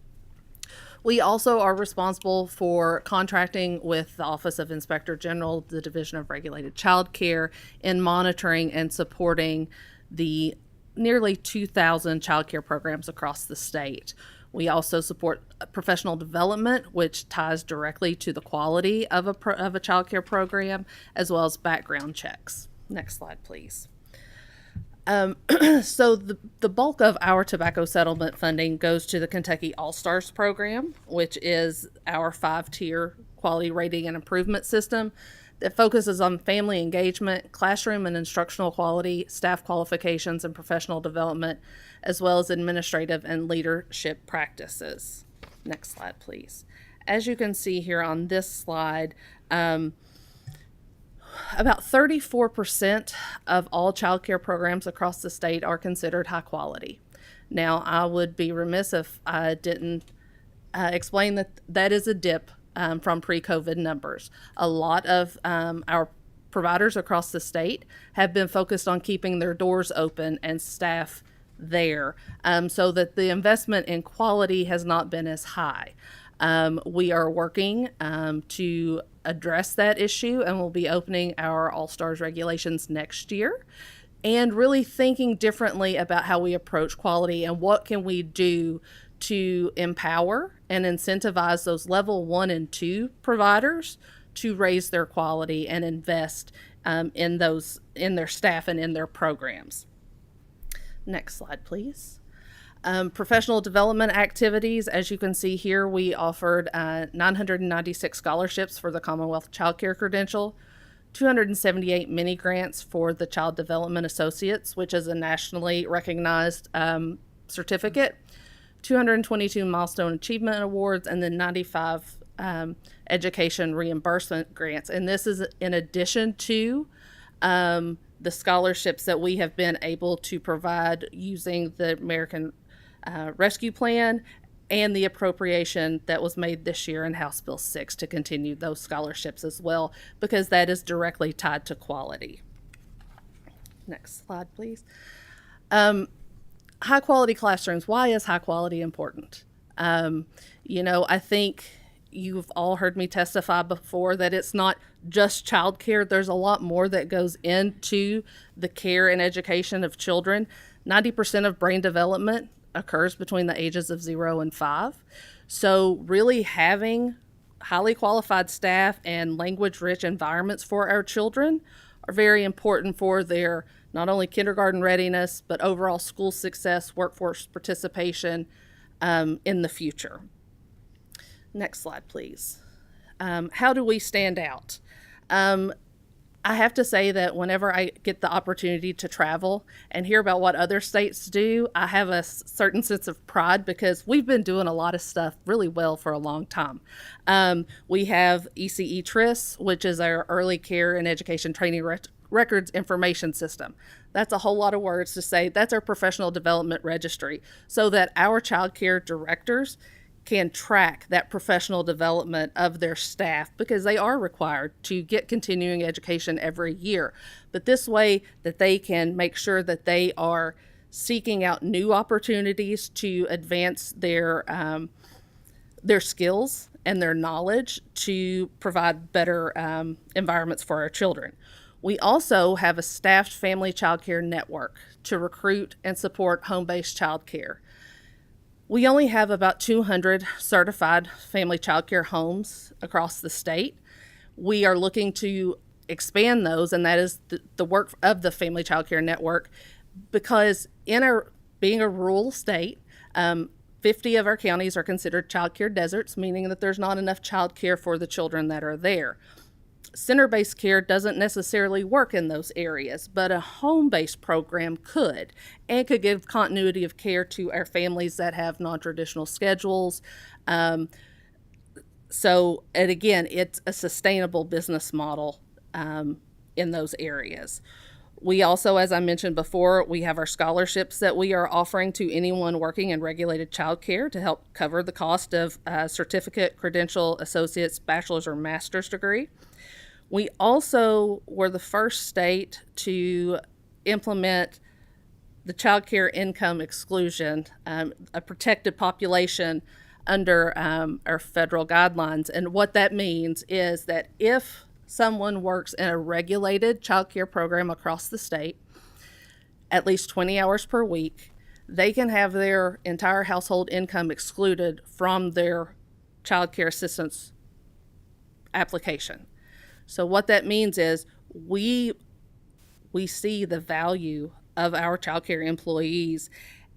We also are responsible for contracting with the Office of Inspector General, the Division of Regulated Child Care, in monitoring and supporting the nearly 2,000 child care programs across the state. We also support professional development, which ties directly to the quality of a child care program, as well as background checks. Next slide, please. So the bulk of our tobacco settlement funding goes to the Kentucky All-Stars program, which is our 5-tier quality rating and improvement system that focuses on family engagement, classroom and instructional quality, staff qualifications, and professional development, as well as administrative and leadership practices. Next slide, please. As you can see here on this slide, about 34% of all child care programs across the state are considered high quality. Now, I would be remiss if I didn't explain that that is a dip from pre-COVID numbers. A lot of our providers across the state have been focused on keeping their doors open and staff there, so that the investment in quality has not been as high. We are working to address that issue, and we'll be opening our All-Stars regulations next year, and really thinking differently about how we approach quality and what can we do to empower and incentivize those level 1 and 2 providers to raise their quality and invest in their staff and in their programs. Next slide, please. Professional development activities, as you can see here, we offered 996 scholarships for the Commonwealth Child Care Credential, 278 mini grants for the Child Development Associates, which is a nationally recognized certificate, 222 Milestone Achievement Awards, and then 95 education reimbursement grants. And this is in addition to the scholarships that we have been able to provide using the American Rescue Plan and the appropriation that was made this year in House Bill 6 to continue those scholarships as well, because that is directly tied to quality. Next slide, please. High quality classrooms. Why is high quality important? I think you've all heard me testify before that it's not just child care. There's a lot more that goes into the care and education of children. 90% of brain development occurs between the ages of 0 and 5. So really having highly qualified staff and language-rich environments for our children are very important for their not only kindergarten readiness, but overall school success, workforce participation in the future. Next slide, please. How do we stand out? I have to say that whenever I get the opportunity to travel and hear about what other states do, I have a certain sense of pride because we've been doing a lot of stuff really well for a long time. We have ECE TRIS, which is our Early Care and Education Training Records Information System. That's a whole lot of words to say. That's our professional development registry, so that our child care directors can track that professional development of their staff, because they are required to get continuing education every year. But this way that they can make sure that they are seeking out new opportunities to advance their skills and their knowledge to provide better environments for our children. We also have a staffed family child care network to recruit and support home-based child care. We only have about 200 certified family child care homes across the state. We are looking to expand those, and that is the work of the Family Child Care Network, because being a rural state, 50 of our counties are considered child care deserts, meaning that there's not enough child care for the children that are there. Center-based care doesn't necessarily work in those areas, but a home-based program could, and could give continuity of care to our families that have non-traditional schedules. And again, it's a sustainable business model in those areas. We also, as I mentioned before, we have our scholarships that we are offering to anyone working in regulated childcare to help cover the cost of a certificate, credential, associate's, bachelor's, or master's degree. We also were the first state to implement the child care income exclusion, a protected population under our federal guidelines. And what that means is that if someone works in a regulated child care program across the state, at least 20 hours per week, they can have their entire household income excluded from their child care assistance application. So what that means is we see the value of our child care employees,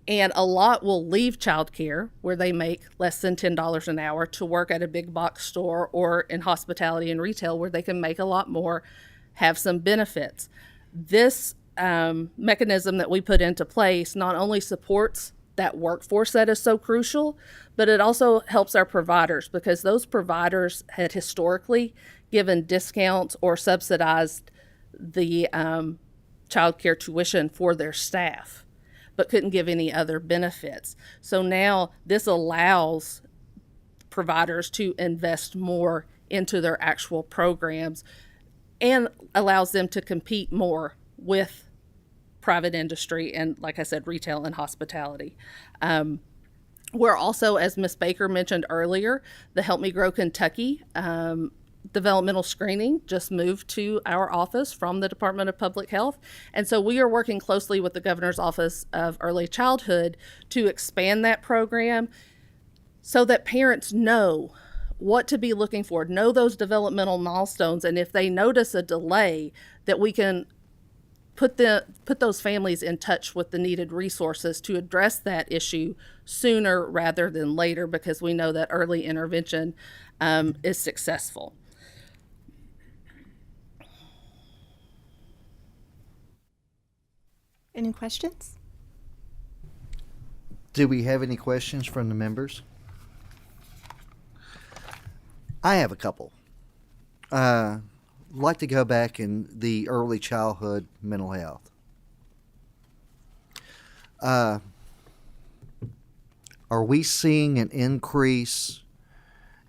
and a lot will leave child care where they make less than $10 an hour to work at a big box store or in hospitality and retail where they can make a lot more, have some benefits. This mechanism that we put into place not only supports that workforce that is so crucial, but it also helps our providers, because those providers had historically given discounts or subsidized the child care tuition for their staff, but couldn't give any other benefits. So now this allows providers to invest more into their actual programs and allows them to compete more with private industry and, like I said, retail and hospitality. We're also, as Ms. Baker mentioned earlier, the Help Me Grow Kentucky developmental screening just moved to our office from the Department of Public Health. And so we are working closely with the Governor's Office of Early Childhood to expand that program so that parents know what to be looking for, know those developmental milestones, and if they notice a delay, that we can put those families in touch with the needed resources to address that issue sooner rather than later, because we know that early intervention is successful. Any questions? Do we have any questions from the members? I have a couple. I'd like to go back in the early childhood mental health. Are we seeing an increase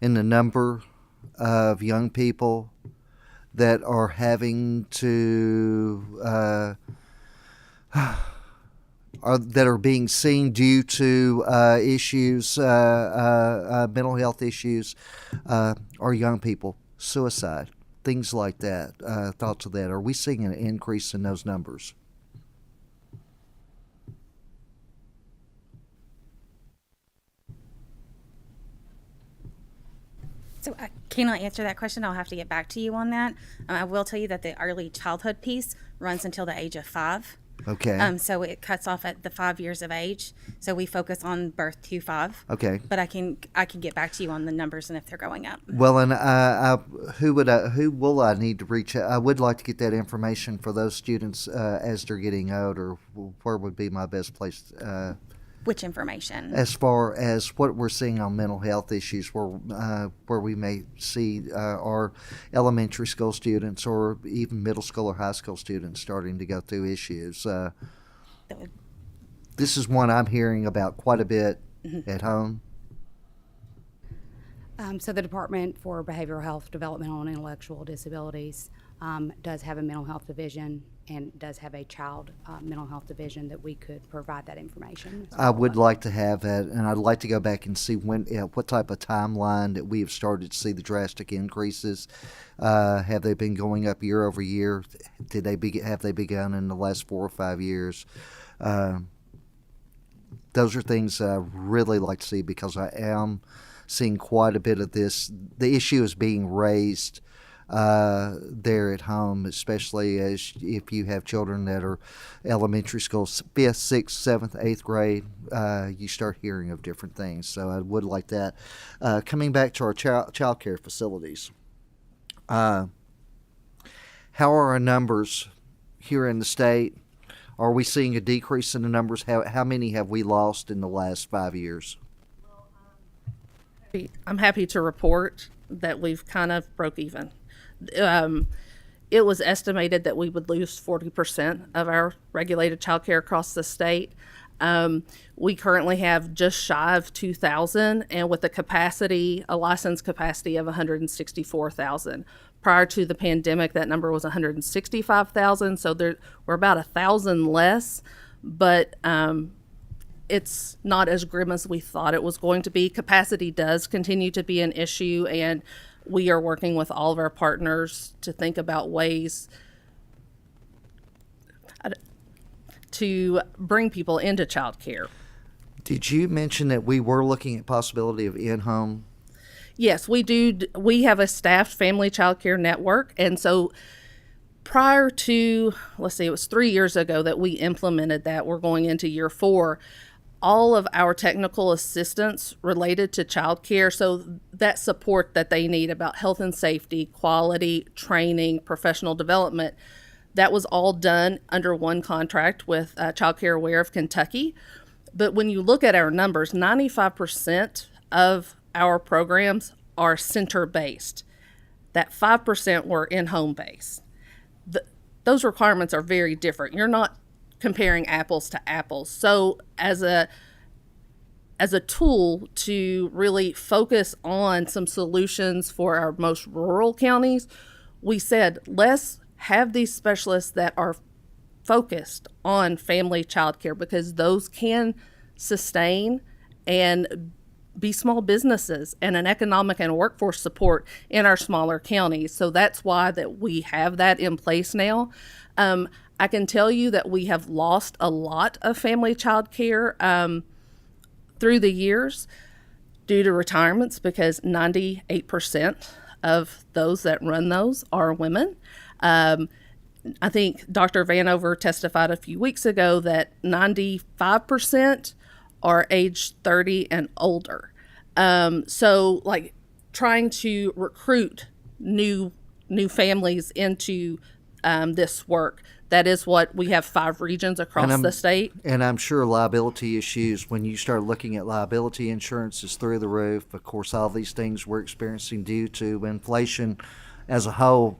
in the number of young people that are having to that are being seen due to issues, mental health issues, or young people, suicide, things like that, thoughts of that? Are we seeing an increase in those numbers? So I cannot answer that question. I'll have to get back to you on that. I will tell you that the early childhood piece runs until the age of 5. Okay. So it cuts off at the 5 years of age. So we focus on birth to 5. Okay. But I can get back to you on the numbers and if they're going up. Well, and who will I need to reach out? I would like to get that information for those students as they're getting older. Where would be my best place? Which information? As far as what we're seeing on mental health issues, where we may see our elementary school students or even middle school or high school students starting to go through issues. This is one I'm hearing about quite a bit at home. So the Department for Behavioral Health, Developmental, and Intellectual Disabilities does have a mental health division and does have a child mental health division that we could provide that information. I would like to have that, and I'd like to go back and see what type of timeline that we have started to see the drastic increases. Have they been going up year over year? Have they begun in the last 4 or 5 years? Those are things I really like to see, because I am seeing quite a bit of this. The issue is being raised there at home, especially as if you have children that are elementary school, 5th, 6th, 7th, 8th grade, you start hearing of different things. So I would like that. Coming back to our child care facilities, how are our numbers here in the state? Are we seeing a decrease in the numbers? How many have we lost in the last 5 years? I'm happy to report that we've kind of broke even. It was estimated that we would lose 40% of our regulated childcare across the state. We currently have just shy of 2,000, and with a license capacity of 164,000. Prior to the pandemic, that number was 165,000, so we're about 1,000 less, but it's not as grim as we thought it was going to be. Capacity does continue to be an issue, and we are working with all of our partners to think about ways to bring people into child care. Did you mention that we were looking at possibility of in-home? Yes, we do. We have a staffed family child care network, and so prior to, let's see, it was 3 years ago that we implemented that. We're going into year 4. All of our technical assistance related to child care, so that support that they need about health and safety, quality, training, professional development, that was all done under one contract with Child Care Aware of Kentucky. But when you look at our numbers, 95% of our programs are center-based. That 5% were in-home based. Those requirements are very different. You're not comparing apples to apples. So as a tool to really focus on some solutions for our most rural counties, we said, let's have these specialists that are focused on family child care, because those can sustain and be small businesses and an economic and workforce support in our smaller counties. So that's why that we have that in place now. I can tell you that we have lost a lot of family child care through the years due to retirements, because 98% of those that run those are women. I think Dr. Vanover testified a few weeks ago that 95% are age 30 and older. So like trying to recruit new families into this work, that is what we have 5 regions across the state. And I'm sure liability issues, when you start looking at liability insurance, is through the roof. Of course, all these things we're experiencing due to inflation as a whole,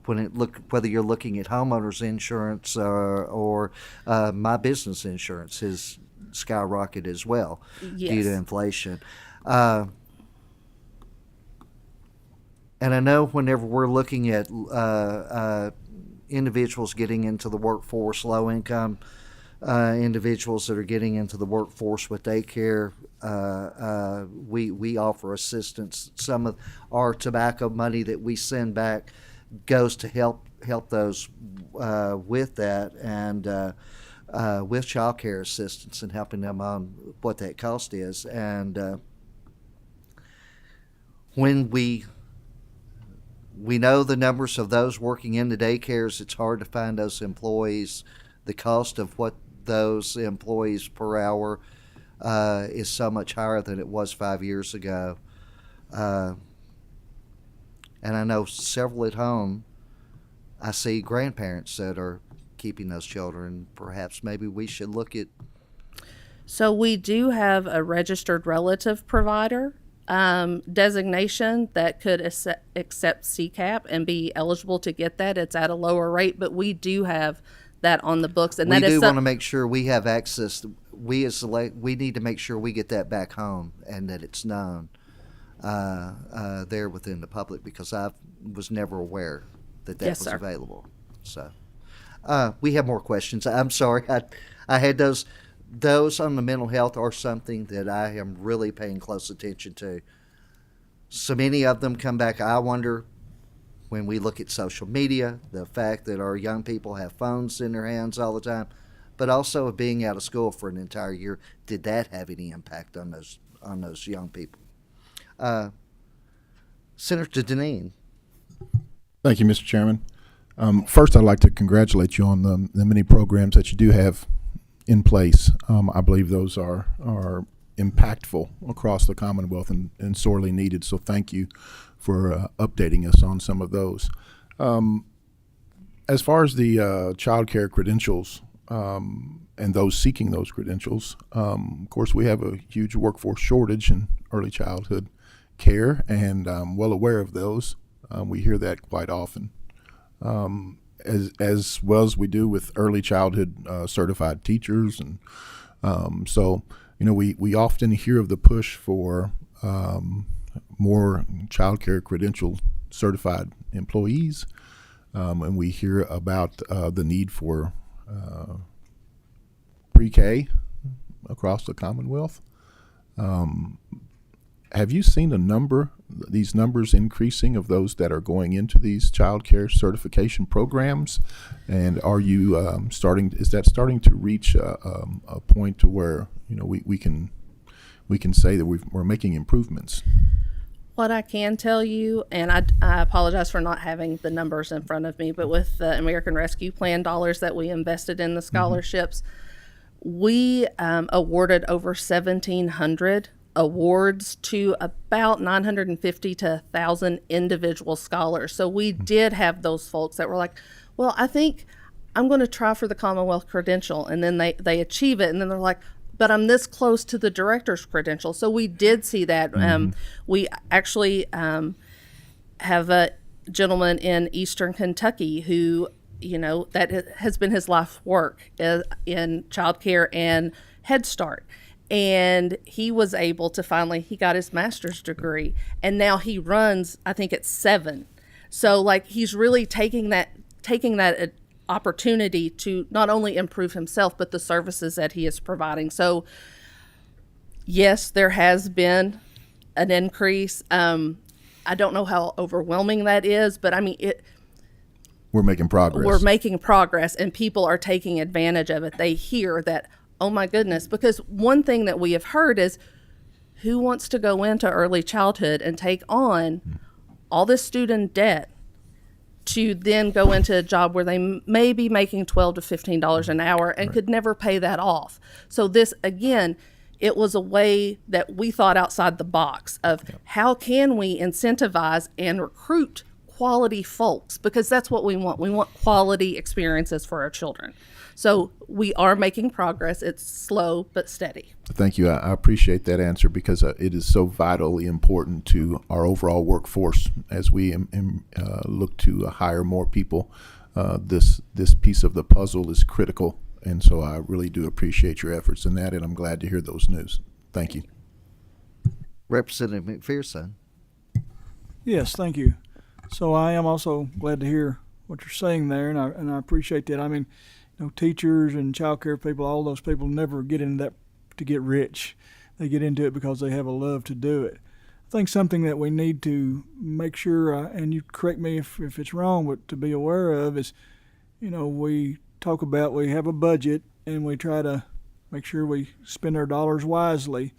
whether you're looking at homeowners insurance or my business insurance has skyrocketed as well due to inflation. And I know whenever we're looking at individuals getting into the workforce, low-income individuals that are getting into the workforce with daycare, we offer assistance. Some of our tobacco money that we send back goes to help those with that, and with child care assistance and helping them on what that cost is. And when we know the numbers of those working in the daycares, it's hard to find those employees. The cost of what those employees per hour is so much higher than it was 5 years ago. And I know several at home, I see grandparents that are keeping those children. Perhaps maybe we should look at. So we do have a registered relative provider designation that could accept CCAP and be eligible to get that. It's at a lower rate, but we do have that on the books, and we do want to make sure we have access. We need to make sure we get that back home and that it's known there within the public, because I was never aware that was available. So we have more questions. I'm sorry, I had those. Those on the mental health are something that I am really paying close attention to. So many of them come back. I wonder, when we look at social media, the fact that our young people have phones in their hands all the time, but also of being out of school for an entire year, did that have any impact on those young people? Senator Deneen. Thank you, Mr. Chairman. First, I'd like to congratulate you on the many programs that you do have in place. I believe those are impactful across the Commonwealth and sorely needed. So thank you for updating us on some of those. As far as the child care credentials and those seeking those credentials, of course, we have a huge workforce shortage in early childhood care, and I'm well aware of those. We hear that quite often. As well as we do with early childhood certified teachers. And so, we often hear of the push for more child care credential certified employees. And we hear about the need for pre-K across the Commonwealth. Have you seen these numbers increasing of those that are going into these child care certification programs? And are you is that starting to reach a point to where, we can say that we're making improvements? What I can tell you, and I apologize for not having the numbers in front of me, but with the American Rescue Plan dollars that we invested in the scholarships, we awarded over 1,700 awards to about 950 to 1,000 individual scholars. So we did have those folks that were like, well, I think I'm going to try for the Commonwealth credential. And then they achieve it. And then they're like, but I'm this close to the director's credential. So we did see that. We actually have a gentleman in Eastern Kentucky who, that has been his life work in childcare and Head Start. And he was able to he got his master's degree, and now he runs, I think it's 7. So he's really taking that opportunity to not only improve himself, but the services that he is providing. So yes, there has been an increase. I don't know how overwhelming that is, but I mean, we're making progress. We're making progress, and people are taking advantage of it. They hear that, oh my goodness, because one thing that we have heard is, who wants to go into early childhood and take on all this student debt to then go into a job where they may be making $12 to $15 an hour and could never pay that off? So this, again, it was a way that we thought outside the box of how can we incentivize and recruit quality folks, because that's what we want. We want quality experiences for our children. So we are making progress. It's slow but steady. Thank you. I appreciate that answer, because it is so vitally important to our overall workforce as we look to hire more people. This piece of the puzzle is critical, and so I really do appreciate your efforts in that, and I'm glad to hear those news. Thank you. Representative McPherson. Yes, thank you. So I am also glad to hear what you're saying there, and I appreciate that. I mean, teachers and child care people, all those people never get into that to get rich. They get into it because they have a love to do it. I think something that we need to make sure, and you correct me if it's wrong, but to be aware of is, we talk about we have a budget and we try to make sure we spend our dollars wisely.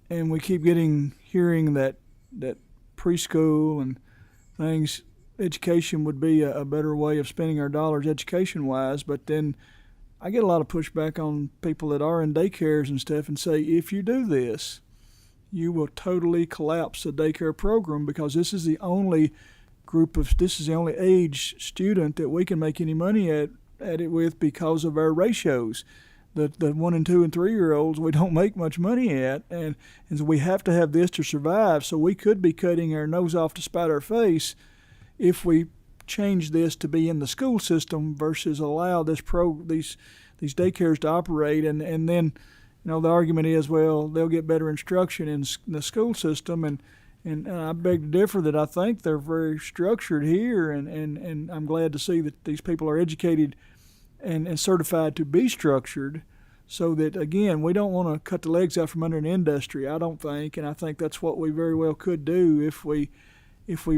And we keep hearing that preschool and things, education would be a better way of spending our dollars education-wise, but then I get a lot of pushback on people that are in daycares and stuff and say, if you do this, you will totally collapse the daycare program, because this is the only age student that we can make any money at it with because of our ratios. The 1 and 2 and 3 year olds we don't make much money at, and so we have to have this to survive. So we could be cutting our nose off to spite our face if we change this to be in the school system versus allow these daycares to operate. And then the argument is, well, they'll get better instruction in the school system, and I beg to differ that I think they're very structured here, and I'm glad to see that these people are educated and certified to be structured, so that, again, we don't want to cut the legs out from under an industry, I don't think, and I think that's what we very well could do if we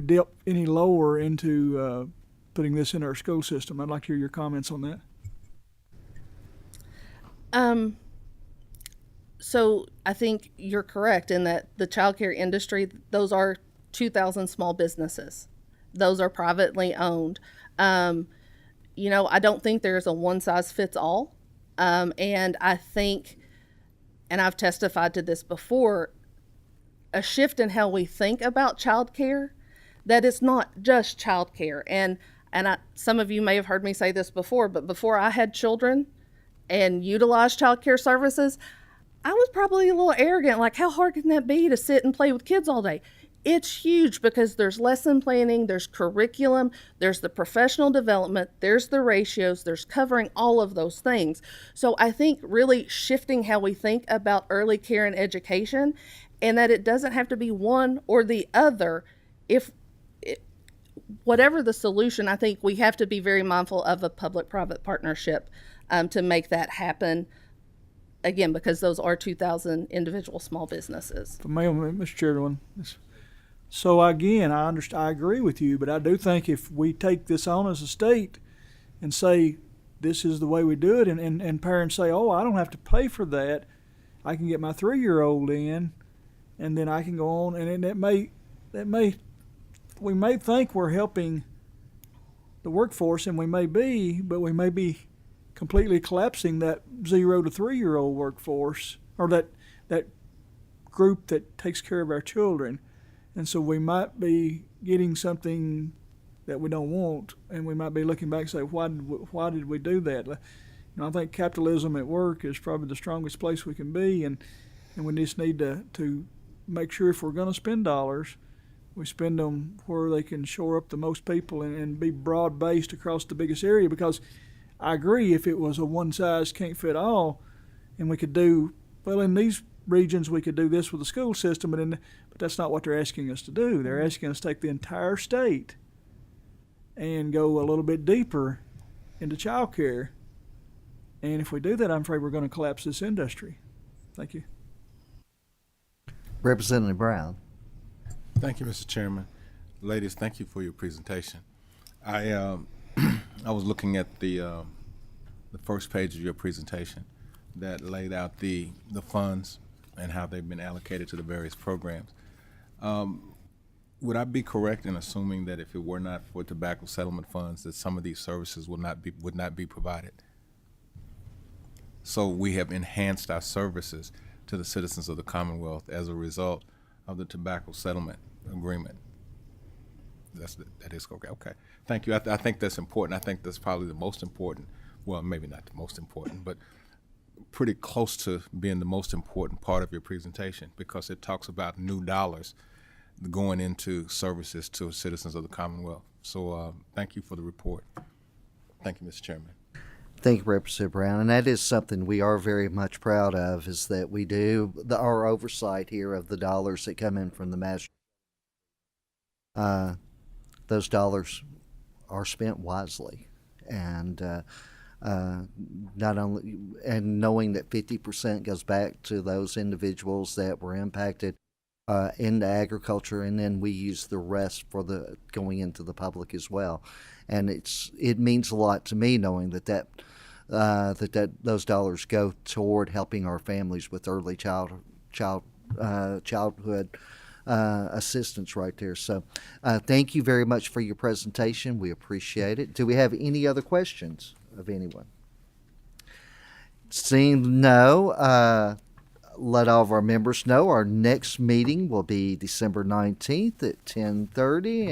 dip any lower into putting this in our school system. I'd like to hear your comments on that. So I think you're correct in that the childcare industry, those are 2,000 small businesses those are privately owned. You know, I don't think there's a one size fits all. And I think, and I've testified to this before, a shift in how we think about childcare, that it's not just childcare. And some of you may have heard me say this before, but before I had children and utilized childcare services, I was probably a little arrogant, like, how hard can that be to sit and play with kids all day? It's huge because there's lesson planning, there's curriculum, there's the professional development, there's the ratios, there's covering all of those things. So I think really shifting how we think about early care and education, and that it doesn't have to be one or the other. Whatever the solution, I think we have to be very mindful of a public-private partnership to make that happen. Again, because those are 2,000 individual small businesses. Mr. Chairman, so again, I agree with you, but I do think if we take this on as a state and say this is the way we do it, and parents say, oh, I don't have to pay for that, I can get my 3-year-old in, and then I can go on, and we may think we're helping the workforce, and we may be, but we may be completely collapsing that 0 to 3-year-old workforce, or that group that takes care of our children. And so we might be getting something that we don't want, and we might be looking back and say, why did we do that? You know, I think capitalism at work is probably the strongest place we can be, and we just need to make sure if we're going to spend dollars, we spend them where they can shore up the most people and be broad-based across the biggest area. Because I agree, if it was a one-size-can't-fit-all, and we could do, well, in these regions we could do this with the school system, but that's not what they're asking us to do. They're asking us to take the entire state and go a little bit deeper into child care. And if we do that, I'm afraid we're going to collapse this industry. Thank you. Representative Brown. Thank you, Mr. Chairman. Ladies, thank you for your presentation. I was looking at the first page of your presentation that laid out the funds and how they've been allocated to the various programs. Would I be correct in assuming that if it were not for tobacco settlement funds, that some of these services would not be provided? So we have enhanced our services to the citizens of the Commonwealth as a result of the tobacco settlement agreement. That is okay. Okay, thank you. I think that's important. I think that's probably the most important. Well, maybe not the most important, but pretty close to being the most important part of your presentation, because it talks about new dollars going into services to citizens of the Commonwealth. So thank you for the report. Thank you, Mr. Chairman. Thank you, Representative Brown. And that is something we are very much proud of, is that we do our oversight here of the dollars that come in from the master. Those dollars are spent wisely, and not only, and knowing that 50% goes back to those individuals that were impacted into agriculture, and then we use the rest for the going into the public as well. And it means a lot to me knowing that those dollars go toward helping our families with early childhood assistance right there. So thank you very much for your presentation. We appreciate it. Do we have any other questions of anyone? Seeing no, let all of our members know our next meeting will be December 19th at 10:30.